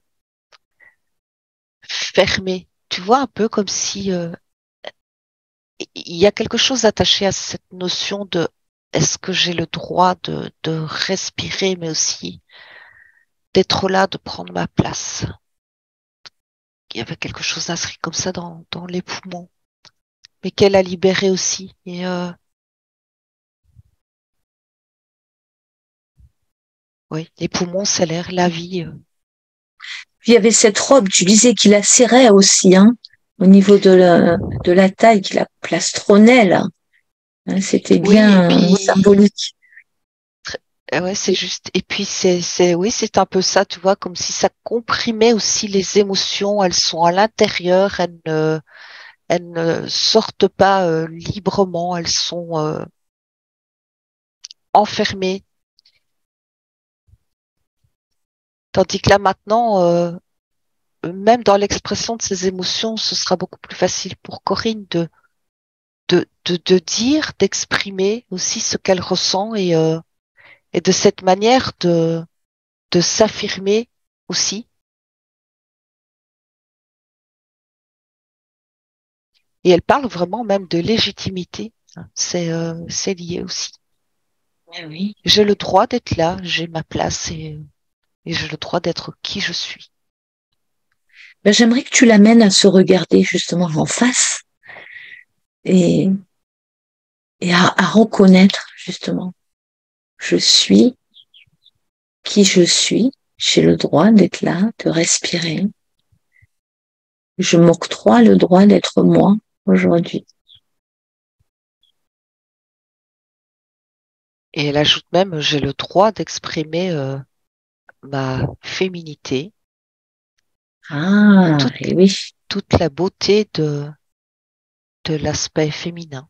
fermé. Tu vois, un peu comme si il y a quelque chose attaché à cette notion de est-ce que j'ai le droit de respirer, mais aussi d'être là, de prendre ma place. Il y avait quelque chose d'inscrit comme ça dans les poumons, mais qu'elle a libéré aussi. Et oui, les poumons, c'est l'air, la vie. Puis il y avait cette robe, tu disais qu'il la serrait aussi, hein, au niveau de la taille, qu'il la plastronnait, là. Hein, c'était Oui, et bien puis symbolique. ouais, c'est juste. Et puis oui, c'est un peu ça, tu vois, comme si ça comprimait aussi les émotions. Elles sont à l'intérieur, elles ne sortent pas librement, elles sont enfermées. Tandis que là maintenant, même dans l'expression de ces émotions, ce sera beaucoup plus facile pour Corinne de dire, d'exprimer aussi ce qu'elle ressent et de cette manière de s'affirmer aussi. Et elle parle vraiment même de légitimité. C'est lié aussi. Eh oui. J'ai le droit d'être là, j'ai ma place et j'ai le droit d'être qui je suis. Ben, j'aimerais que tu l'amènes à se regarder justement en face et, et à reconnaître justement, je suis qui je suis, j'ai le droit d'être là, de respirer. Je m'octroie le droit d'être moi aujourd'hui. Et elle ajoute même, j'ai le droit d'exprimer ma féminité, Ah, toute, et oui. toute la beauté de l'aspect féminin.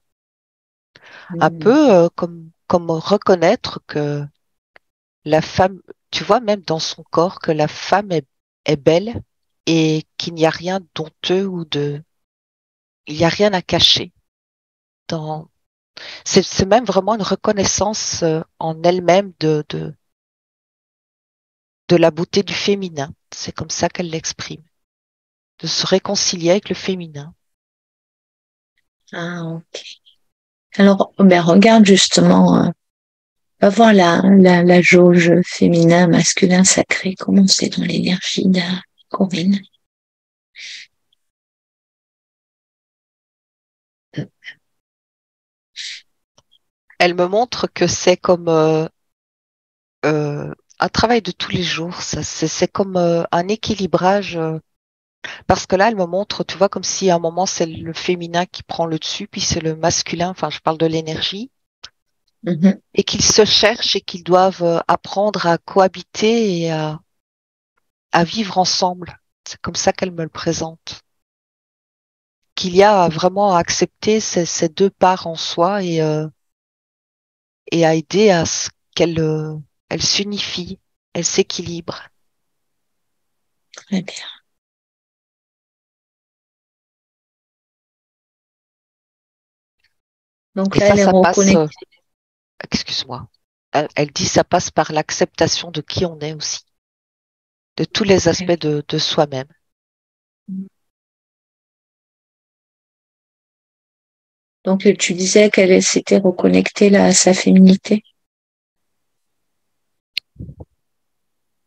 Un Mm. peu comme reconnaître que la femme, tu vois, même dans son corps, que la femme est belle et qu'il n'y a rien d'honteux il n'y a rien à cacher. Dans, c'est même vraiment une reconnaissance en elle-même de la beauté du féminin. C'est comme ça qu'elle l'exprime, de se réconcilier avec le féminin. Ah, ok. Alors, ben, regarde justement, va voir la jauge féminin, masculin, sacré, comment c'est dans l'énergie de Corinne. Elle me montre que c'est comme un travail de tous les jours. Ça, c'est comme un équilibrage. Parce que là, elle me montre, tu vois, comme si à un moment, c'est le féminin qui prend le dessus, puis c'est le masculin, enfin, je parle de l'énergie, Mhm. et qu'ils se cherchent et qu'ils doivent apprendre à cohabiter et à vivre ensemble. C'est comme ça qu'elle me le présente. Qu'il y a vraiment à accepter ces deux parts en soi et à aider à ce qu'elle elle s'unifie, elle s'équilibre. Très bien. Donc Et là, elle est ça passe, reconnectée. excuse-moi, elle dit ça passe par l'acceptation de qui on est aussi, de tous les aspects de soi-même. Donc tu disais qu'elle s'était reconnectée là à sa féminité.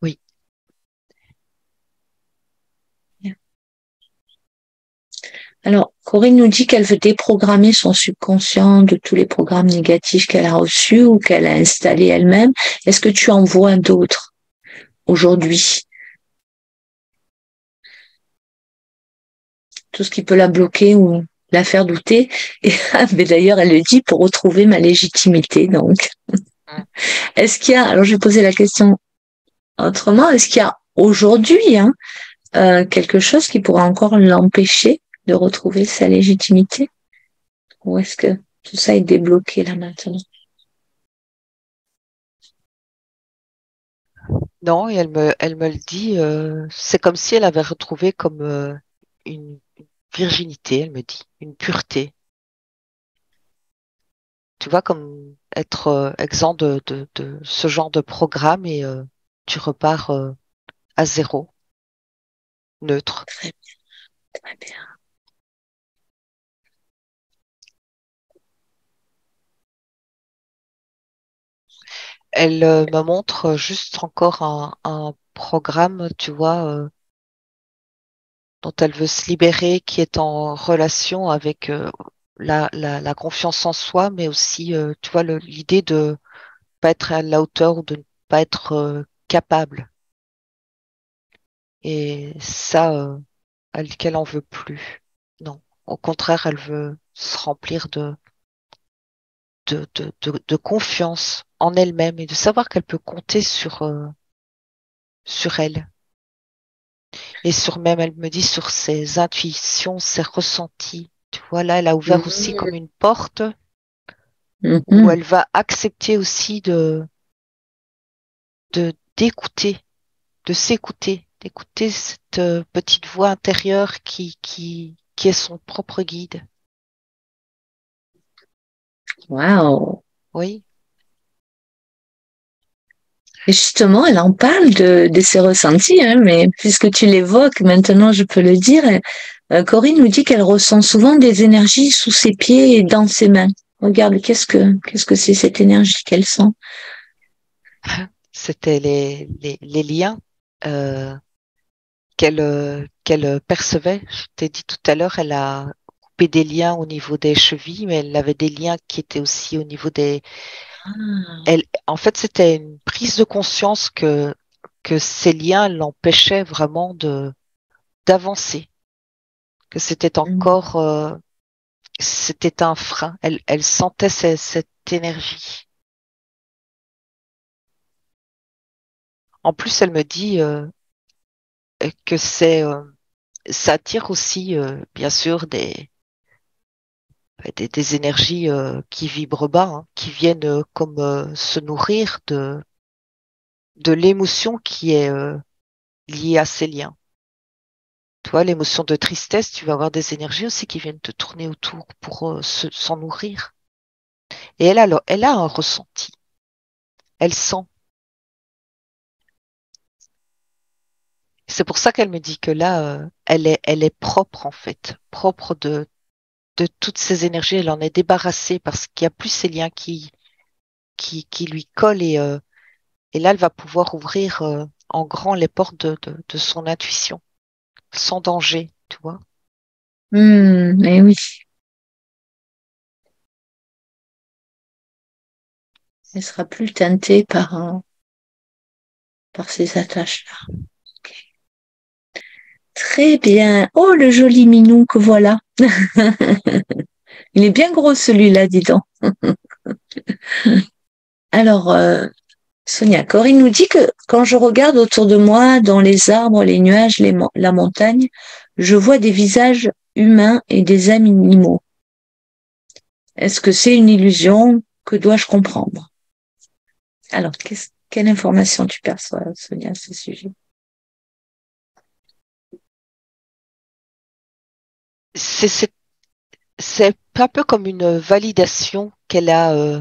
Oui. Alors, Corinne nous dit qu'elle veut déprogrammer son subconscient de tous les programmes négatifs qu'elle a reçus ou qu'elle a installés elle-même. Est-ce que tu en vois d'autres aujourd'hui? Tout ce qui peut la bloquer ou la faire douter. Et, mais d'ailleurs, elle le dit pour retrouver ma légitimité. Donc, Mm. est-ce qu'il y a, alors je vais poser la question autrement, est-ce qu'il y a aujourd'hui quelque chose qui pourrait encore l'empêcher de retrouver sa légitimité? Ou est-ce que tout ça est débloqué là maintenant? Non, et elle me le dit, c'est comme si elle avait retrouvé comme une virginité, elle me dit, une pureté. Tu vois, comme être exempt de ce genre de programme et tu repars à zéro, neutre. Très bien, très bien. Elle me montre juste encore un programme, tu vois, dont elle veut se libérer, qui est en relation avec la confiance en soi, mais aussi, tu vois, l'idée de pas être à la hauteur ou de ne pas être capable. Et ça, qu'elle en veut plus. Non. Au contraire, elle veut se remplir de confiance en elle-même et de savoir qu'elle peut compter sur elle. Et sur même, elle me dit, sur ses intuitions, ses ressentis. Tu vois, là, elle a ouvert aussi comme une porte où Mhm. elle va accepter aussi d'écouter, de s'écouter, d'écouter cette petite voix intérieure qui est son propre guide. Waouh. Oui. Et justement, elle en parle de ses ressentis, hein, mais puisque tu l'évoques, maintenant je peux le dire. Corinne nous dit qu'elle ressent souvent des énergies sous ses pieds et dans ses mains. Regarde, qu'est-ce que c'est cette énergie qu'elle sent? C'était les liens euh, qu'elle percevait. Je t'ai dit tout à l'heure, elle a coupé des liens au niveau des chevilles, mais elle avait des liens qui étaient aussi au niveau des... Ah, Elle, en fait, c'était une prise de conscience que ces liens l'empêchaient vraiment d'avancer, que c'était mm. encore... c'était un frein. Elle sentait cette énergie. En plus, elle me dit que ça attire aussi, bien sûr, des énergies qui vibrent bas, hein, qui viennent comme se nourrir de l'émotion qui est liée à ces liens. Toi, l'émotion de tristesse, tu vas avoir des énergies aussi qui viennent te tourner autour pour s'en nourrir. Et elle a un ressenti. Elle sent. C'est pour ça qu'elle me dit que là, elle est propre en fait, propre de toutes ces énergies. Elle en est débarrassée parce qu'il n'y a plus ces liens qui lui collent et là, elle va pouvoir ouvrir en grand les portes de son intuition, sans danger, tu vois. Eh oui, elle sera plus teintée par ces attaches-là. Ok. Très bien. Oh, le joli minou que voilà. Il est bien gros celui-là, dis donc. Alors, Sonia, Corinne nous dit que quand je regarde autour de moi, dans les arbres, les nuages, la montagne, je vois des visages humains et des animaux. Est-ce que c'est une illusion? Que dois-je comprendre? Alors, quelle information tu perçois, Sonia, à ce sujet? C'est c'est c'est un peu comme une validation qu'elle a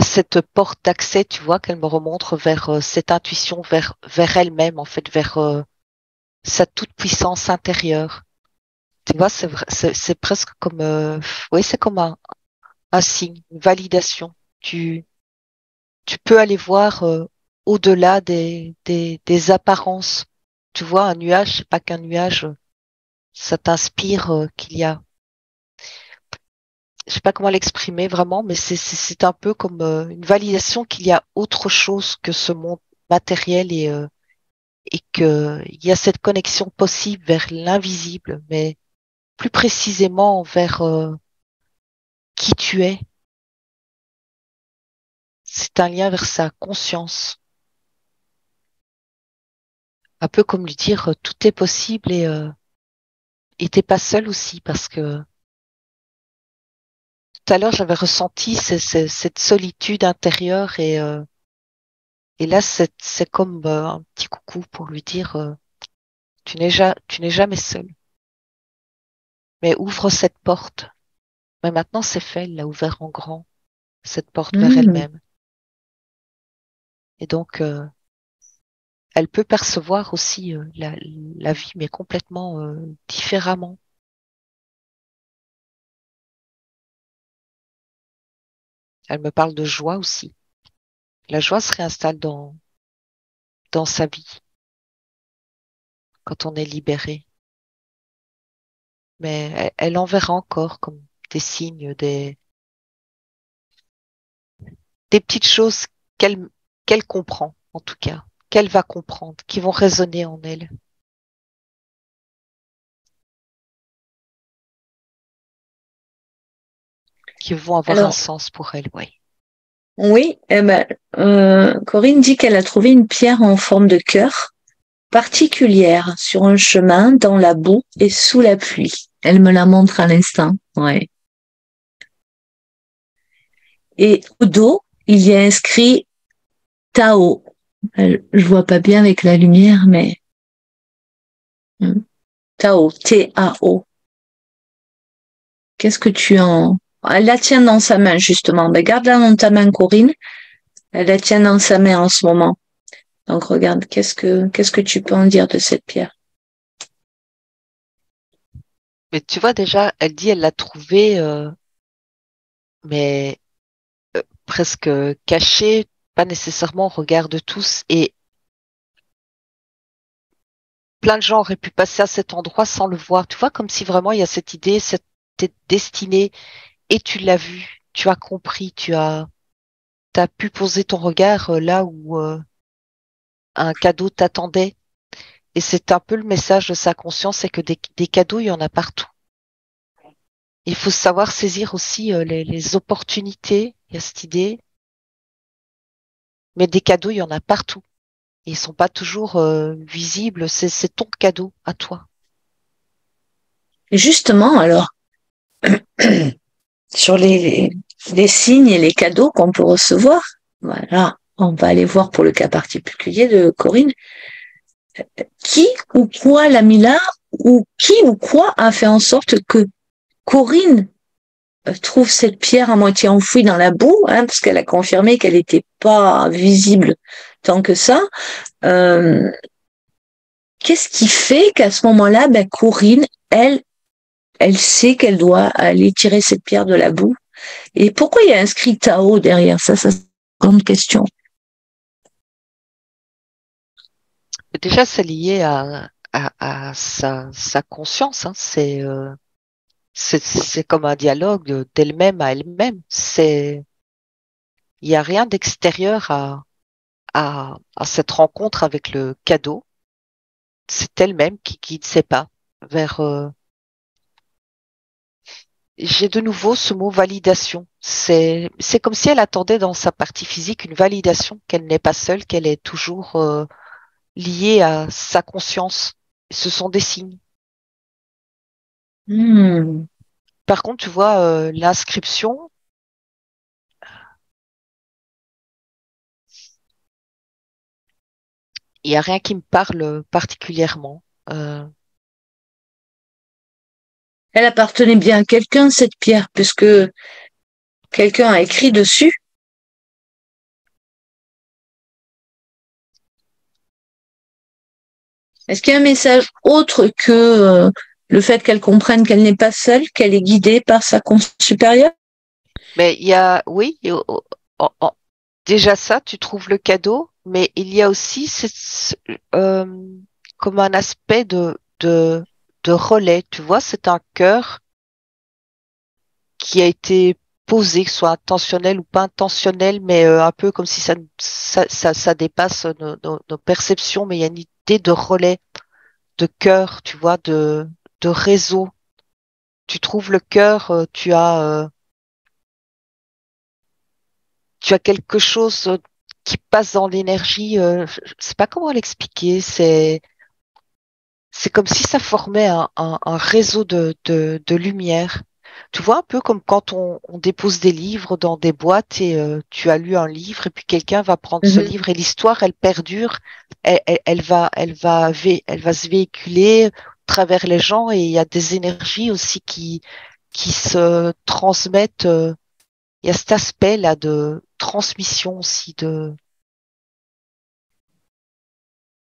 cette porte d'accès, tu vois, qu'elle me remontre vers cette intuition, vers elle-même, en fait, vers sa toute puissance intérieure. Tu vois, c'est presque comme, oui, c'est comme un signe, une validation. Tu peux aller voir au-delà des apparences. Tu vois, un nuage, c'est pas qu'un nuage, ça t'inspire qu'il y a, je sais pas comment l'exprimer vraiment, mais c'est un peu comme une validation qu'il y a autre chose que ce monde matériel et que il y a cette connexion possible vers l'invisible, mais plus précisément vers qui tu es. C'est un lien vers sa conscience. Un peu comme lui dire tout est possible et t'es pas seul aussi parce que tout à l'heure j'avais ressenti cette solitude intérieure et là c'est comme un petit coucou pour lui dire tu n'es jamais seul mais ouvre cette porte Mais maintenant, c'est fait, elle l'a ouvert en grand, cette porte vers elle-même. Et donc, elle peut percevoir aussi la vie, mais complètement différemment. Elle me parle de joie aussi. La joie se réinstalle dans sa vie quand on est libéré. Mais elle en verra encore comme des signes, des petites choses qu'elle comprend, en tout cas, qu'elle va comprendre, qui vont résonner en elle, qui vont avoir un Alors, sens pour elle, oui. oui, Corinne dit qu'elle a trouvé une pierre en forme de cœur particulière sur un chemin dans la boue et sous la pluie. Elle me la montre à l'instant. Ouais. Et au dos, il y a inscrit Tao. Je vois pas bien avec la lumière, mais Tao, T-A-O. Qu'est-ce que tu en... Elle la tient dans sa main, justement. Ben, garde-la dans ta main, Corinne. Elle la tient dans sa main en ce moment. Donc, regarde, qu'est-ce que tu peux en dire de cette pierre? Mais tu vois déjà, elle dit elle l'a trouvé, mais presque cachée, pas nécessairement au regard de tous. Et plein de gens auraient pu passer à cet endroit sans le voir. Tu vois, comme si vraiment il y a cette idée, cette destinée, et tu l'as vu, tu as compris, t'as pu poser ton regard là où un cadeau t'attendait. Et c'est un peu le message de sa conscience, c'est que des cadeaux, il y en a partout. Il faut savoir saisir aussi les opportunités, il y a cette idée, mais des cadeaux, il y en a partout. Ils sont pas toujours visibles, c'est ton cadeau à toi. Et justement, alors, sur les signes et les cadeaux qu'on peut recevoir, voilà, on va aller voir pour le cas particulier de Corinne. Qui ou quoi l'a mis là, ou qui ou quoi a fait en sorte que Corinne trouve cette pierre à moitié enfouie dans la boue, hein, parce qu'elle a confirmé qu'elle n'était pas visible tant que ça. Euh, Qu'est-ce qui fait qu'à ce moment-là, ben, Corinne, elle sait qu'elle doit aller tirer cette pierre de la boue? Et pourquoi il y a inscrit Tao derrière ça? Ça, c'est une grande question. Déjà, c'est lié à sa conscience, hein. C'est comme un dialogue d'elle-même à elle-même. Il y a rien d'extérieur à cette rencontre avec le cadeau. C'est elle-même qui guide ses pas vers, j'ai de nouveau ce mot validation. C'est comme si elle attendait dans sa partie physique une validation qu'elle n'est pas seule, qu'elle est toujours liée à sa conscience. Ce sont des signes. Hmm. Par contre, tu vois, l'inscription, il n'y a rien qui me parle particulièrement. Euh, Elle appartenait bien à quelqu'un, cette pierre, puisque quelqu'un a écrit dessus. Est-ce qu'il y a un message autre que le fait qu'elle comprenne qu'elle n'est pas seule, qu'elle est guidée par sa conscience supérieure? mais il y a, oui, déjà ça, tu trouves le cadeau, mais il y a aussi euh, comme un aspect de relais. Tu vois, c'est un cœur qui a été posé, que ce soit intentionnel ou pas intentionnel, mais un peu comme si ça dépasse nos perceptions, mais il y a une idée de relais, de cœur, tu vois, de réseau. Tu trouves le cœur, tu as quelque chose qui passe dans l'énergie. Je sais pas comment l'expliquer. C'est comme si ça formait un réseau de lumière. Tu vois, un peu comme quand on dépose des livres dans des boîtes et tu as lu un livre et puis quelqu'un va prendre ce Mhm. livre et l'histoire, elle perdure, elle va se véhiculer à travers les gens et il y a des énergies aussi qui qui se transmettent. Il y a cet aspect-là de transmission aussi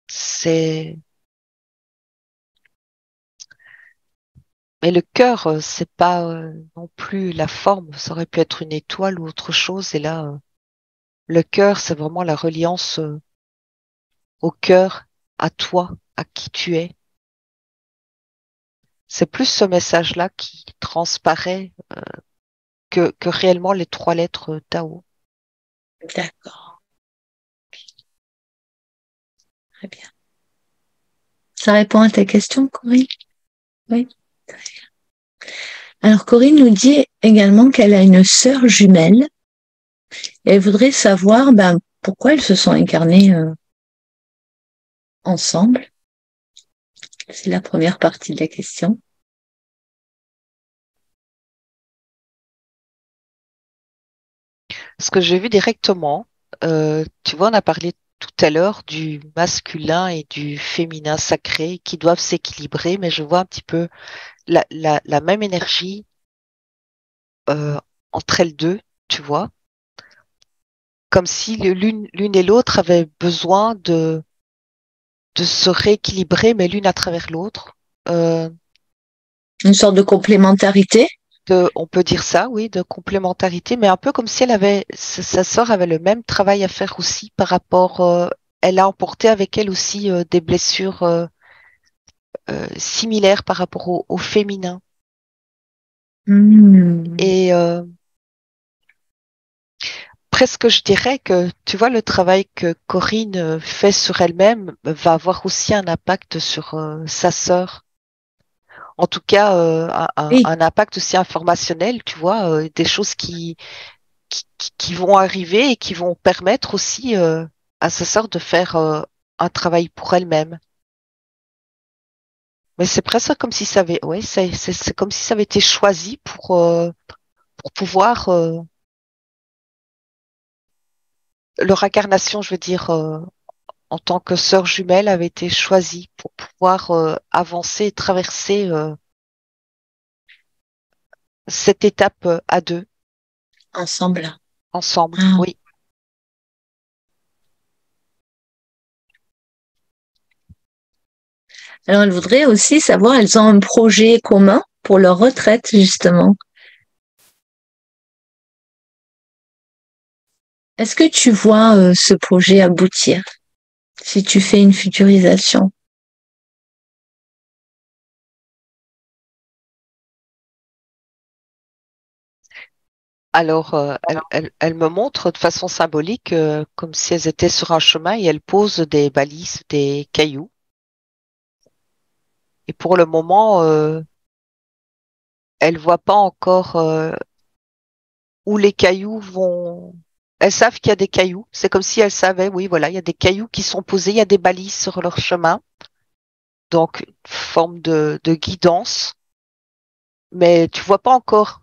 c'est, mais le cœur, c'est pas non plus la forme. Ça aurait pu être une étoile ou autre chose. Et là, le cœur, c'est vraiment la reliance au cœur, à toi, à qui tu es. C'est plus ce message-là qui transparaît que réellement les trois lettres Tao. D'accord, très bien. Ça répond à ta question, Corinne? Oui. Alors, Corinne nous dit également qu'elle a une sœur jumelle et elle voudrait savoir pourquoi elles se sont incarnées ensemble. C'est la première partie de la question. Ce que j'ai vu directement, tu vois, on a parlé tout à l'heure du masculin et du féminin sacré qui doivent s'équilibrer, mais je vois un petit peu la même énergie euh, entre elles deux, tu vois, comme si l'une et l'autre avaient besoin de se rééquilibrer, mais l'une à travers l'autre. Euh, Une sorte de complémentarité. on peut dire ça, oui, de complémentarité, mais un peu comme si elle avait, sa sœur avait le même travail à faire aussi par rapport, elle a emporté avec elle aussi des blessures similaires par rapport au féminin. Mmh. Et presque, je dirais que, tu vois, le travail que Corinne fait sur elle-même va avoir aussi un impact sur sa sœur. En tout cas, Oui, un impact aussi informationnel, tu vois, des choses qui vont arriver et qui vont permettre aussi à sa sœur de faire un travail pour elle-même. Mais c'est presque comme si ça avait, ouais, c'est comme si ça avait été choisi pour pouvoir, leur incarnation, je veux dire, en tant que sœur jumelle, avait été choisie pour pouvoir avancer et traverser cette étape à deux, ensemble. ensemble. Ah. Oui. Alors, elle voudrait aussi savoir, elles ont un projet commun pour leur retraite, justement. Est-ce que tu vois ce projet aboutir si tu fais une futurisation? Alors, elle me montre de façon symbolique, comme si elles étaient sur un chemin et elle pose des balises, des cailloux. Et pour le moment, elle voit pas encore où les cailloux vont. Elles savent qu'il y a des cailloux. C'est comme si elles savaient, oui, voilà, il y a des cailloux qui sont posés, il y a des balises sur leur chemin. Donc, forme de guidance. Mais tu vois pas encore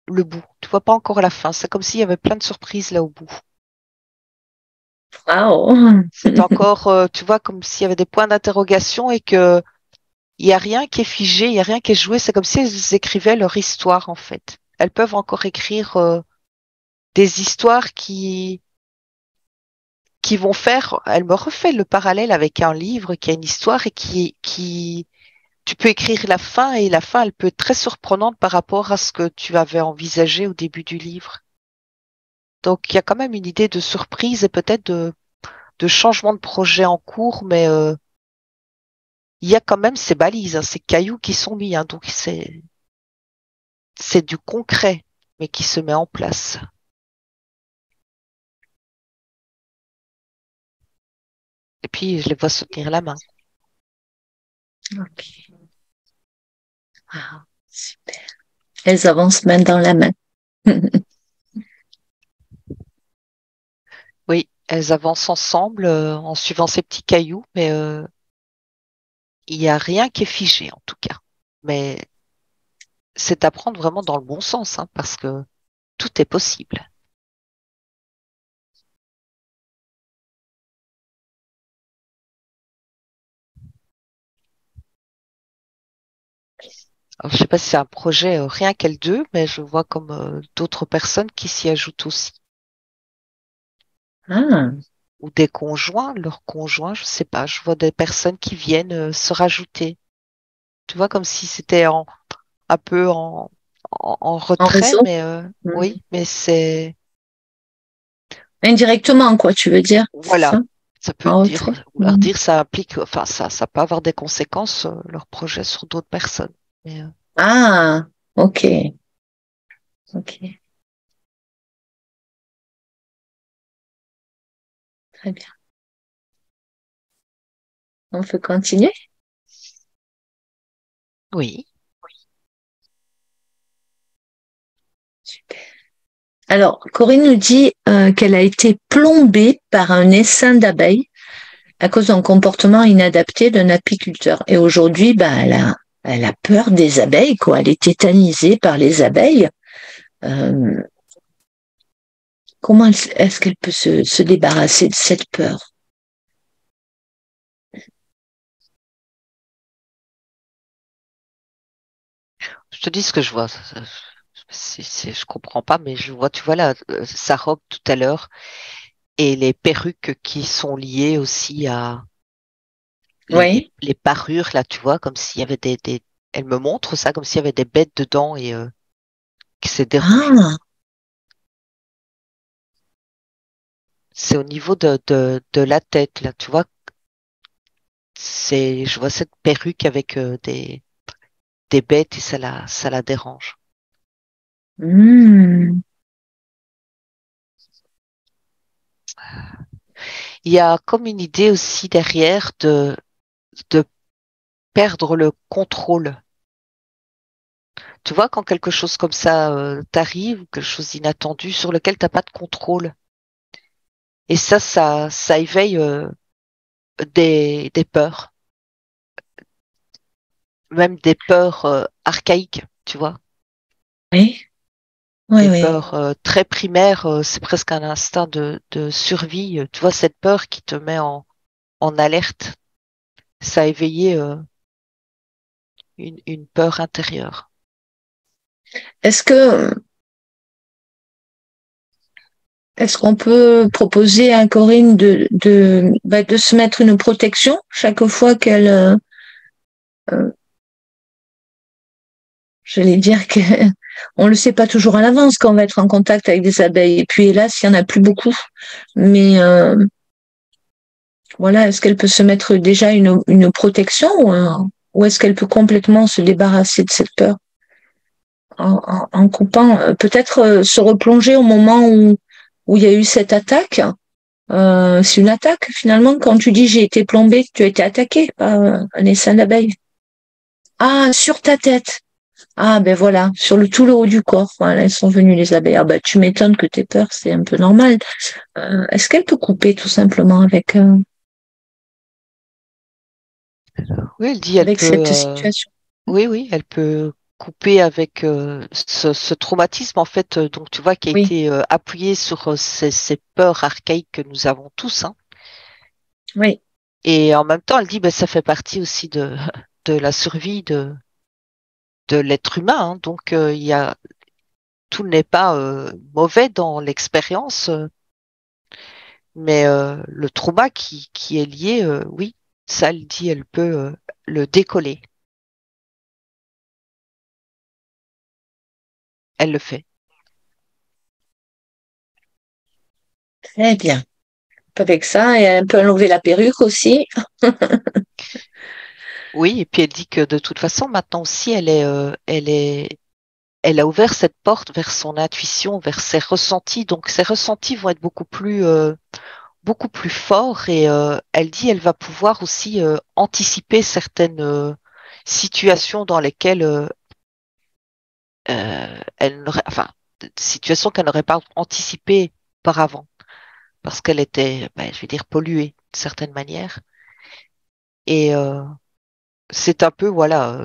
le bout. Tu vois pas encore la fin. C'est comme s'il y avait plein de surprises là au bout. Waouh! C'est encore, tu vois, comme s'il y avait des points d'interrogation et que il y a rien qui est figé, il y a rien qui est joué. C'est comme si elles écrivaient leur histoire, en fait. Elles peuvent encore écrire des histoires qui vont faire. Elle me refait le parallèle avec un livre qui a une histoire et tu peux écrire la fin et la fin, elle peut être très surprenante par rapport à ce que tu avais envisagé au début du livre. Donc, il y a quand même une idée de surprise et peut-être de changement de projet en cours, mais il y a quand même ces balises, hein, ces cailloux qui sont mis, hein, donc c'est du concret, mais qui se met en place. Et puis, je les vois se tenir la main. Ok. Wow, super. Elles avancent main dans la main. Oui, elles avancent ensemble en suivant ces petits cailloux, mais il n'y a rien qui est figé en tout cas. Mais c'est à prendre vraiment dans le bon sens, hein, parce que tout est possible. Alors, je sais pas si c'est un projet rien qu'elles deux, mais je vois comme d'autres personnes qui s'y ajoutent aussi. Ah, Ou des conjoints, leurs conjoints, je sais pas. Je vois des personnes qui viennent se rajouter. Tu vois, comme si c'était un peu en en retrait, réseau? mais Hmm. oui, mais c'est Indirectement, quoi, tu veux dire, c'est voilà. ça? Ça peut En dire, retrait? vouloir Hmm. dire, ça implique, enfin, ça peut avoir des conséquences, leur projet sur d'autres personnes. Mais, Ah, ok, ok, très bien. On peut continuer? oui. Super. Alors, Corinne nous dit qu'elle a été plombée par un essaim d'abeilles à cause d'un comportement inadapté d'un apiculteur. Et aujourd'hui, bah, elle a peur des abeilles, quoi. Elle est tétanisée par les abeilles. Euh, comment est-ce qu'elle peut se débarrasser de cette peur? Je te dis ce que je vois. Je comprends pas, mais je vois, tu vois là, sa robe tout à l'heure et les perruques qui sont liées aussi à Oui. les parures là, tu vois, comme s'il y avait elle me montre ça comme s'il y avait des bêtes dedans et que c'est dérangeant. Ah, C'est au niveau de la tête là, tu vois, je vois cette perruque avec des bêtes et ça la dérange. hmm, Il y a comme une idée aussi derrière de perdre le contrôle. Tu vois, quand quelque chose comme ça t'arrive ou quelque chose d'inattendu sur lequel t'as pas de contrôle. Et ça éveille des peurs, même des peurs archaïques, tu vois, oui, oui, des oui. peurs très primaires. C'est presque un instinct de survie. Tu vois, cette peur qui te met en alerte, ça a éveillé une peur intérieure. Est-ce que, est-ce qu'on peut proposer à Corinne de se mettre une protection chaque fois qu'elle, euh, j'allais dire que on le sait pas toujours à l'avance quand on va être en contact avec des abeilles. Et puis hélas, il y en a plus beaucoup. Mais voilà, est-ce qu'elle peut se mettre déjà une protection ou est-ce qu'elle peut complètement se débarrasser de cette peur en coupant, peut-être se replonger au moment où il y a eu cette attaque. C'est une attaque finalement. Quand tu dis j'ai été plombée, tu as été attaqué par un essaim d'abeilles. Ah, sur ta tête. Ah ben voilà, sur tout le haut du corps. Voilà, elles sont venues les abeilles. Ah ben tu m'étonnes que t'aies peur, c'est un peu normal. Est-ce qu'elle peut couper tout simplement Oui, elle dit, elle avec peut, cette situation? oui, oui, elle peut couper avec ce traumatisme en fait. Donc tu vois qui a Oui, été appuyé sur ces peurs archaïques que nous avons tous, hein. oui. Et en même temps, elle dit, ben, ça fait partie aussi de la survie de l'être humain, hein. Donc il y a tout n'est pas mauvais dans l'expérience, mais le trauma qui est lié, oui, ça, elle dit, elle peut le décoller. Elle le fait. Très bien. Avec ça, et elle peut enlever la perruque aussi. Oui, et puis elle dit que de toute façon, maintenant aussi, elle a ouvert cette porte vers son intuition, vers ses ressentis. Donc, ses ressentis vont être beaucoup plus forts et elle dit, elle va pouvoir aussi anticiper certaines situations dans lesquelles elle n'aurait, enfin, situations qu'elle n'aurait pas anticipées auparavant parce qu'elle était, ben, je vais dire, polluée d'une certaine manière. Et c'est un peu, voilà,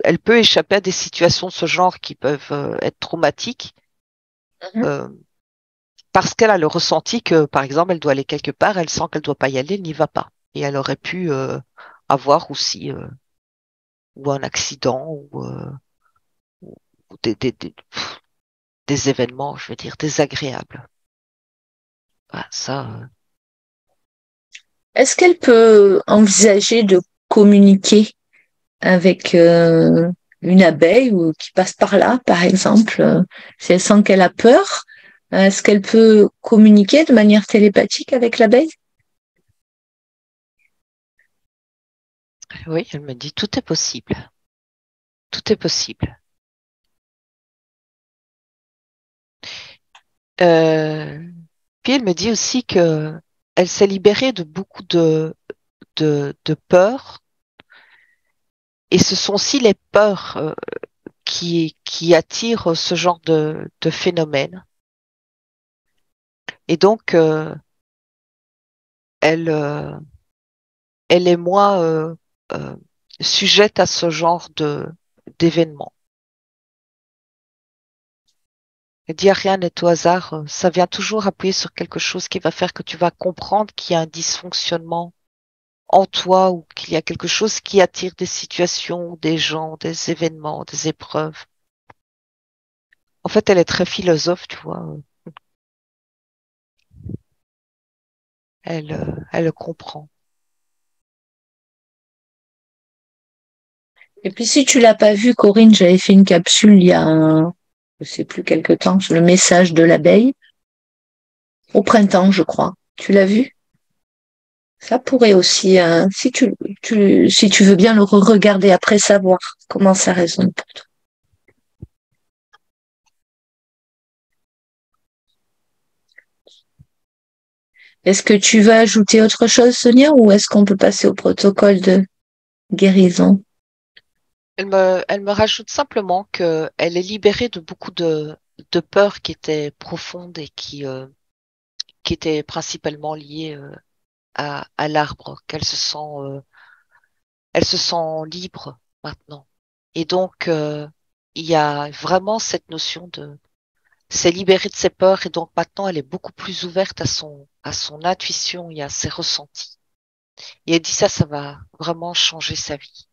elle peut échapper à des situations de ce genre qui peuvent être traumatiques Mhm. euh, parce qu'elle a le ressenti que, par exemple, elle doit aller quelque part, elle sent qu'elle doit pas y aller, elle n'y va pas. Et elle aurait pu avoir aussi ou un accident ou des événements, je veux dire, désagréables. Bah, ça, Est-ce qu'elle peut envisager de communiquer avec une abeille ou qui passe par là, par exemple, si elle sent qu'elle a peur, est-ce qu'elle peut communiquer de manière télépathique avec l'abeille? oui, elle me dit tout est possible. Tout est possible. Euh, Puis elle me dit aussi que elle s'est libérée de beaucoup de peurs. Et ce sont aussi les peurs qui attirent ce genre de phénomène. Et donc, elle, elle est moins euh, sujette à ce genre d'événements. Elle dit rien n'est au hasard, ça vient toujours appuyer sur quelque chose qui va faire que tu vas comprendre qu'il y a un dysfonctionnement en toi ou qu'il y a quelque chose qui attire des situations, des gens, des événements, des épreuves. En fait, elle est très philosophe, tu vois. Elle comprend. Et puis si tu l'as pas vu, Corinne, j'avais fait une capsule il y a je sais plus quelque temps, sur le message de l'abeille, au printemps, je crois. Tu l'as vu? Ça pourrait aussi, si tu veux bien le re-regarder après, savoir comment ça résonne pour toi. Est-ce que tu veux ajouter autre chose, Sonia, ou est-ce qu'on peut passer au protocole de guérison? Elle me rajoute simplement qu'elle est libérée de beaucoup de peurs qui étaient profondes et qui étaient principalement liées à l'arbre, elle se sent libre maintenant. Et donc, il y a vraiment cette notion de s'est libérée de ses peurs et donc maintenant elle est beaucoup plus ouverte à son intuition et à ses ressentis. Et elle dit ça, ça va vraiment changer sa vie,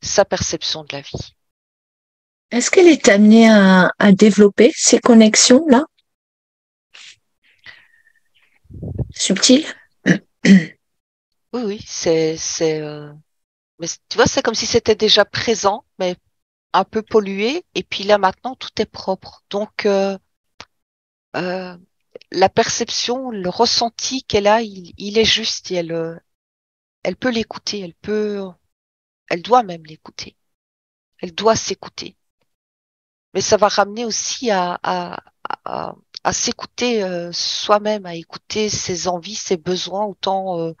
sa perception de la vie. Est-ce qu'elle est amenée à développer ces connexions-là, subtiles? Oui, oui, mais tu vois, c'est comme si c'était déjà présent, mais un peu pollué. Et puis là, maintenant, tout est propre. Donc, euh, la perception, le ressenti qu'elle a, il est juste et elle peut l'écouter. Elle doit même l'écouter. Elle doit s'écouter. Mais ça va ramener aussi à, à s'écouter soi-même, à écouter ses envies, ses besoins, autant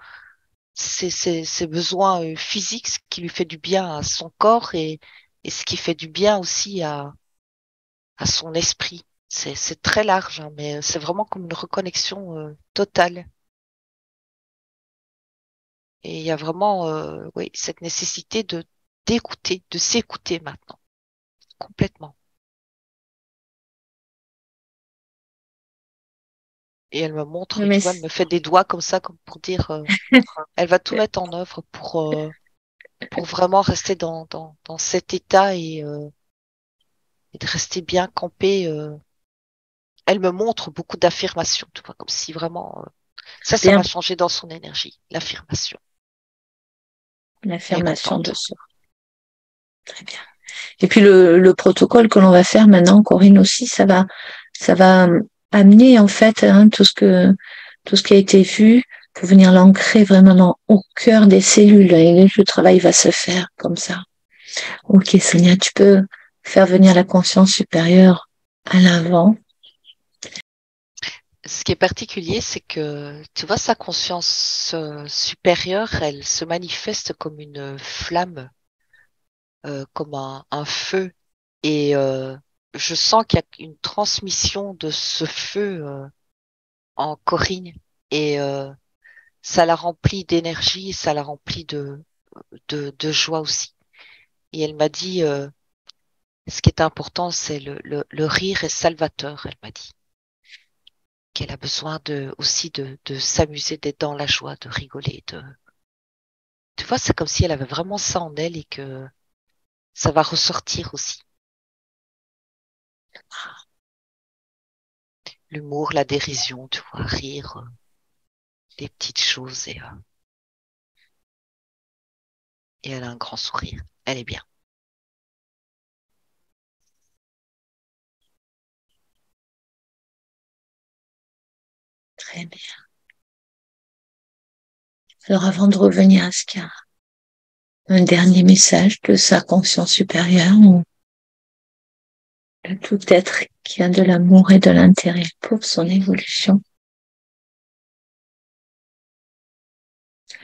ses besoins physiques, ce qui lui fait du bien à son corps et ce qui fait du bien aussi à son esprit. C'est très large, hein, mais c'est vraiment comme une reconnexion totale. Et il y a vraiment oui, cette nécessité de d'écouter, de s'écouter maintenant, complètement. Et elle me montre, tu Mais vois, elle me fait des doigts comme ça, comme pour dire, elle va tout mettre en œuvre pour vraiment rester dans cet état et de rester bien campé. Elle me montre beaucoup d'affirmations, tu vois, comme si vraiment, très ça va bien, changer dans son énergie, l'affirmation. Elle est l'affirmation de contente. soi. Très bien. Et puis le protocole que l'on va faire maintenant, Corinne aussi, ça va amener en fait tout ce qui a été vu pour venir l'ancrer vraiment au cœur des cellules. Et le travail va se faire comme ça. Ok, Sonia, tu peux faire venir la conscience supérieure à l'avant. Ce qui est particulier, c'est que, tu vois, sa conscience supérieure, elle se manifeste comme une flamme, comme un feu. Et je sens qu'il y a une transmission de ce feu en Corinne. Et ça la remplit d'énergie, ça la remplit de joie aussi. Et elle m'a dit, ce qui est important, c'est le rire est salvateur, elle m'a dit. Qu'elle a besoin aussi de s'amuser, d'être dans la joie, de rigoler. Tu vois, c'est comme si elle avait vraiment ça en elle et que ça va ressortir aussi. L'humour, la dérision, tu vois, rire, des petites choses et elle a un grand sourire. Elle est bien. Très bien. Alors avant de revenir à ce cas, un dernier message de sa conscience supérieure ou de tout être qui a de l'amour et de l'intérêt pour son évolution.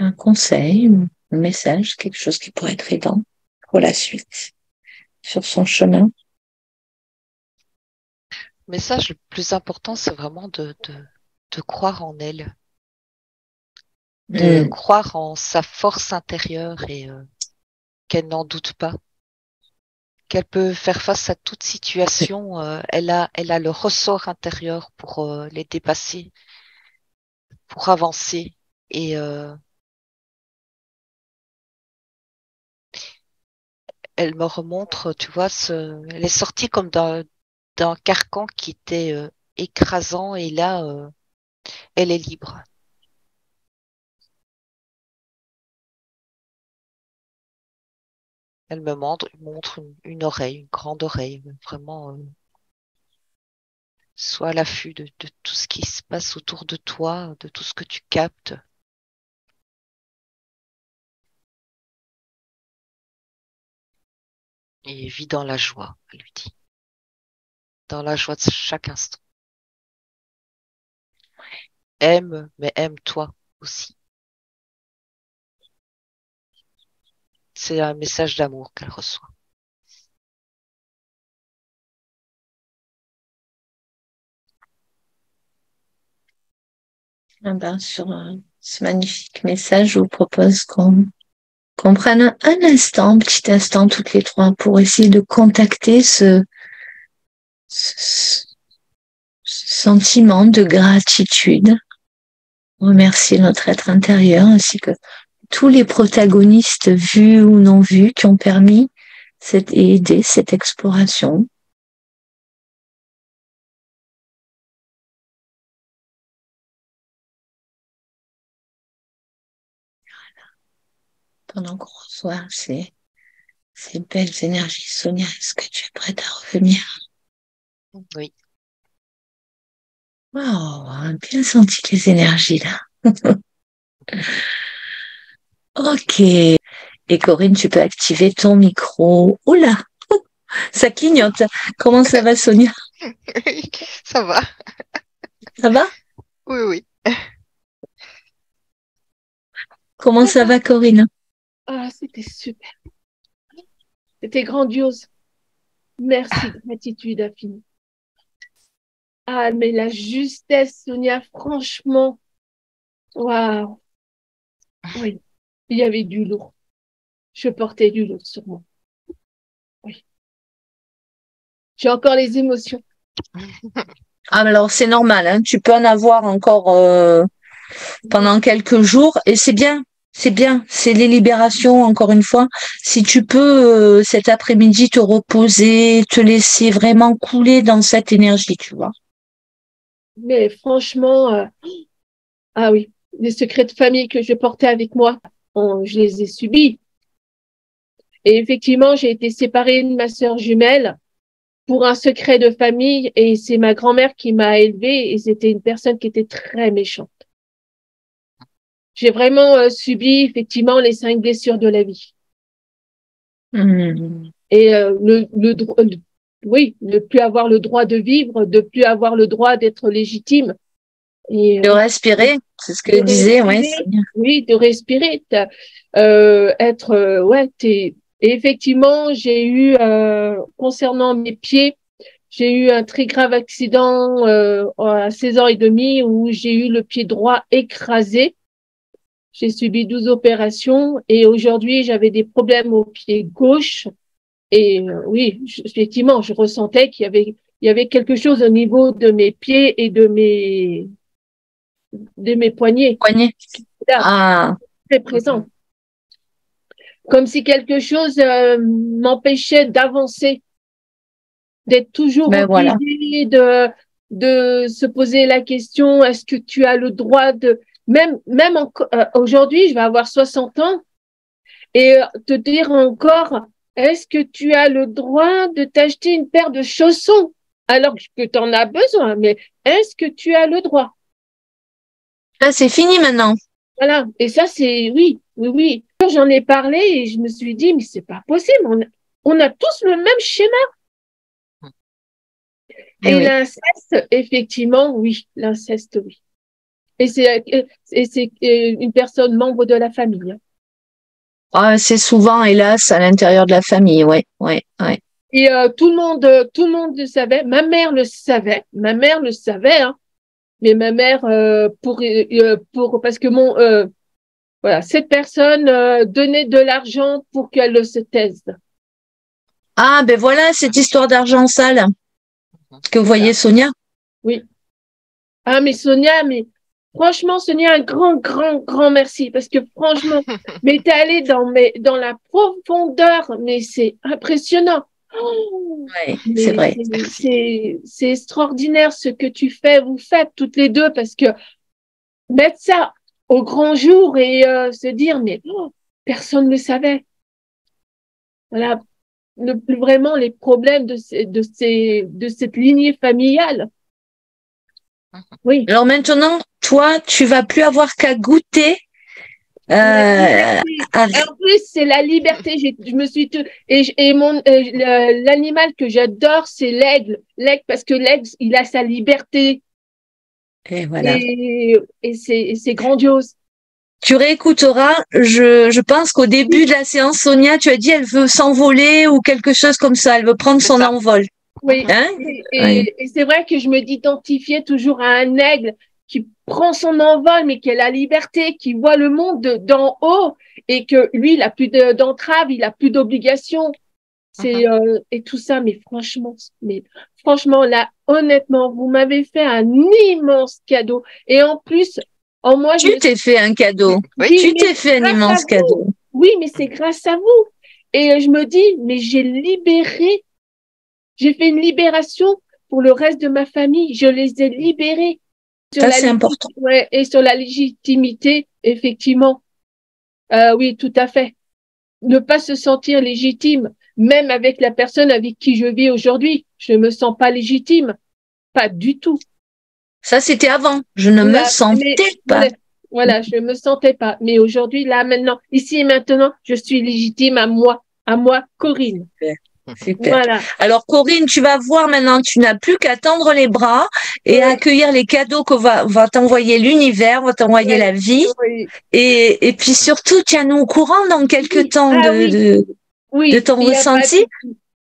Un conseil ou un message, quelque chose qui pourrait être aidant pour la suite, sur son chemin. Le message le plus important, c'est vraiment de croire en elle, de croire en sa force intérieure et qu'elle n'en doute pas, qu'elle peut faire face à toute situation. Elle a le ressort intérieur pour les dépasser, pour avancer. Et elle me remontre, tu vois, elle est sortie comme d'un carcan qui était écrasant et là, elle est libre. Elle me montre une oreille, une grande oreille, vraiment. Sois à l'affût de tout ce qui se passe autour de toi, de tout ce que tu captes. Et vis dans la joie, elle lui dit. Dans la joie de chaque instant. Aime, mais aime-toi aussi. C'est un message d'amour qu'elle reçoit. Ah ben, sur ce magnifique message, je vous propose qu'on prenne un instant, un petit instant toutes les trois pour essayer de contacter ce sentiment de gratitude. Remercier notre être intérieur ainsi que tous les protagonistes vus ou non vus qui ont permis et aidé cette exploration. Pendant qu'on reçoit ces belles énergies. Sonia, est-ce que tu es prête à revenir? Oui. Wow, on a bien senti les énergies là. Ok. Et Corinne, tu peux activer ton micro. Oula, ça clignote. Comment ça va, Sonia? Ça va. Ça va? Oui, oui. Comment ça va, Corinne? Ah, c'était super. C'était grandiose. Merci, gratitude infinie. Ah, mais la justesse, Sonia, franchement. Waouh. Oui, il y avait du lourd. Je portais du lourd sur moi. Oui. J'ai encore les émotions. Ah, alors c'est normal, hein. Tu peux en avoir encore pendant quelques jours et c'est bien. C'est bien, c'est les libérations, encore une fois. Si tu peux, cet après-midi, te reposer, te laisser vraiment couler dans cette énergie, tu vois. Mais franchement, ah oui, les secrets de famille que je portais avec moi, je les ai subis. Et effectivement, j'ai été séparée de ma sœur jumelle pour un secret de famille et c'est ma grand-mère qui m'a élevée et c'était une personne qui était très méchante. J'ai vraiment subi effectivement les 5 blessures de la vie. Et oui, ne plus avoir le droit de vivre, de plus avoir le droit d'être légitime. Et, De respirer, c'est ce que de disait, ouais. respirer, oui, de respirer, et effectivement, j'ai eu, concernant mes pieds, j'ai eu un très grave accident à 16 ans et demi où j'ai eu le pied droit écrasé. J'ai subi 12 opérations et aujourd'hui, j'avais des problèmes au pied gauche. Et oui, effectivement, je ressentais il y avait quelque chose au niveau de mes pieds et de mes poignets. Poignet. Là, Ah. très présent. Comme si quelque chose m'empêchait d'avancer. d'être toujours voilà. obligé de se poser la question, est-ce que tu as le droit de, même aujourd'hui, je vais avoir 60 ans, et te dire encore, est-ce que tu as le droit de t'acheter une paire de chaussons alors que tu en as besoin, mais est-ce que tu as le droit? Là, c'est fini maintenant. Voilà. Et ça, c'est, oui. J'en ai parlé et je me suis dit, mais c'est pas possible. On a tous le même schéma. Et oui. l'inceste, effectivement, oui. L'inceste, oui. Et c'est une personne membre de la famille. C'est souvent, hélas, à l'intérieur de la famille, ouais. Et tout le monde le savait. Ma mère le savait. Hein. Mais ma mère, parce que voilà, cette personne donnait de l'argent pour qu'elle se taise. Ah, ben voilà, cette histoire d'argent sale que vous voyez, Sonia. Oui. Ah, mais Sonia, franchement, Sonia, un grand merci. Parce que franchement, mais t'es allée dans la profondeur, mais c'est impressionnant. Oui, c'est vrai. C'est extraordinaire ce que vous faites toutes les deux, parce que mettre ça au grand jour et se dire, mais personne ne le savait. Voilà, vraiment les problèmes de cette lignée familiale. Oui. Alors maintenant, toi, tu vas plus avoir qu'à goûter. En plus, c'est la liberté. Je me suis l'animal que j'adore, c'est l'aigle. L'aigle, parce que l'aigle, il a sa liberté. Et voilà. Et c'est grandiose. Tu réécouteras. Je pense qu'au début de la séance, Sonia, tu as dit elle veut s'envoler ou quelque chose comme ça. Elle veut prendre son envol. Oui. Hein? Et c'est vrai que je me d'identifier toujours à un aigle qui prend son envol, mais qui a la liberté, qui voit le monde d'en haut, et que lui, il a plus d'entrave, il a plus d'obligations. Et tout ça, mais franchement, là, honnêtement, vous m'avez fait un immense cadeau. Et en plus, tu t'es fait un cadeau. Oui, tu t'es fait un immense cadeau. Oui, mais c'est grâce à vous. Et je me dis, mais j'ai fait une libération pour le reste de ma famille. Je les ai libérés. Ça, c'est important. Ouais, et sur la légitimité, effectivement. Oui, tout à fait. Ne pas se sentir légitime, même avec la personne avec qui je vis aujourd'hui. Je ne me sens pas légitime. Pas du tout. Ça, c'était avant. Je ne me sentais pas. Voilà, je ne me sentais pas. Mais aujourd'hui, là, maintenant, ici et maintenant, je suis légitime à moi, Corinne. Super. Voilà. Alors, Corinne, tu vas voir maintenant, tu n'as plus qu'à tendre les bras et accueillir les cadeaux que va t'envoyer l'univers, va t'envoyer la vie. Oui. Et puis surtout, tiens-nous au courant dans quelques temps de ton ressenti.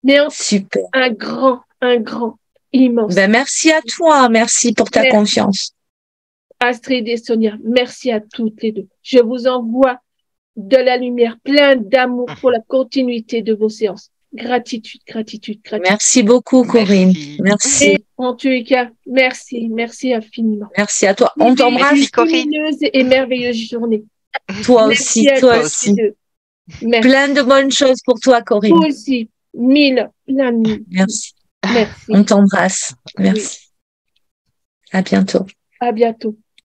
Mais super. Un grand, immense. Merci à toi. Merci pour ta confiance. Astrid et Sonia, merci à toutes les deux. Je vous envoie de la lumière, plein d'amour pour la continuité de vos séances. Gratitude. Merci beaucoup, Corinne. Merci. Et en tous les cas, merci infiniment. Merci à toi. On t'embrasse. Corinne. Et merveilleuse journée. Toi aussi. Merci. Plein de bonnes choses pour toi, Corinne. Toi aussi. Plein de mille. Merci. On t'embrasse. Merci. Oui. À bientôt. À bientôt.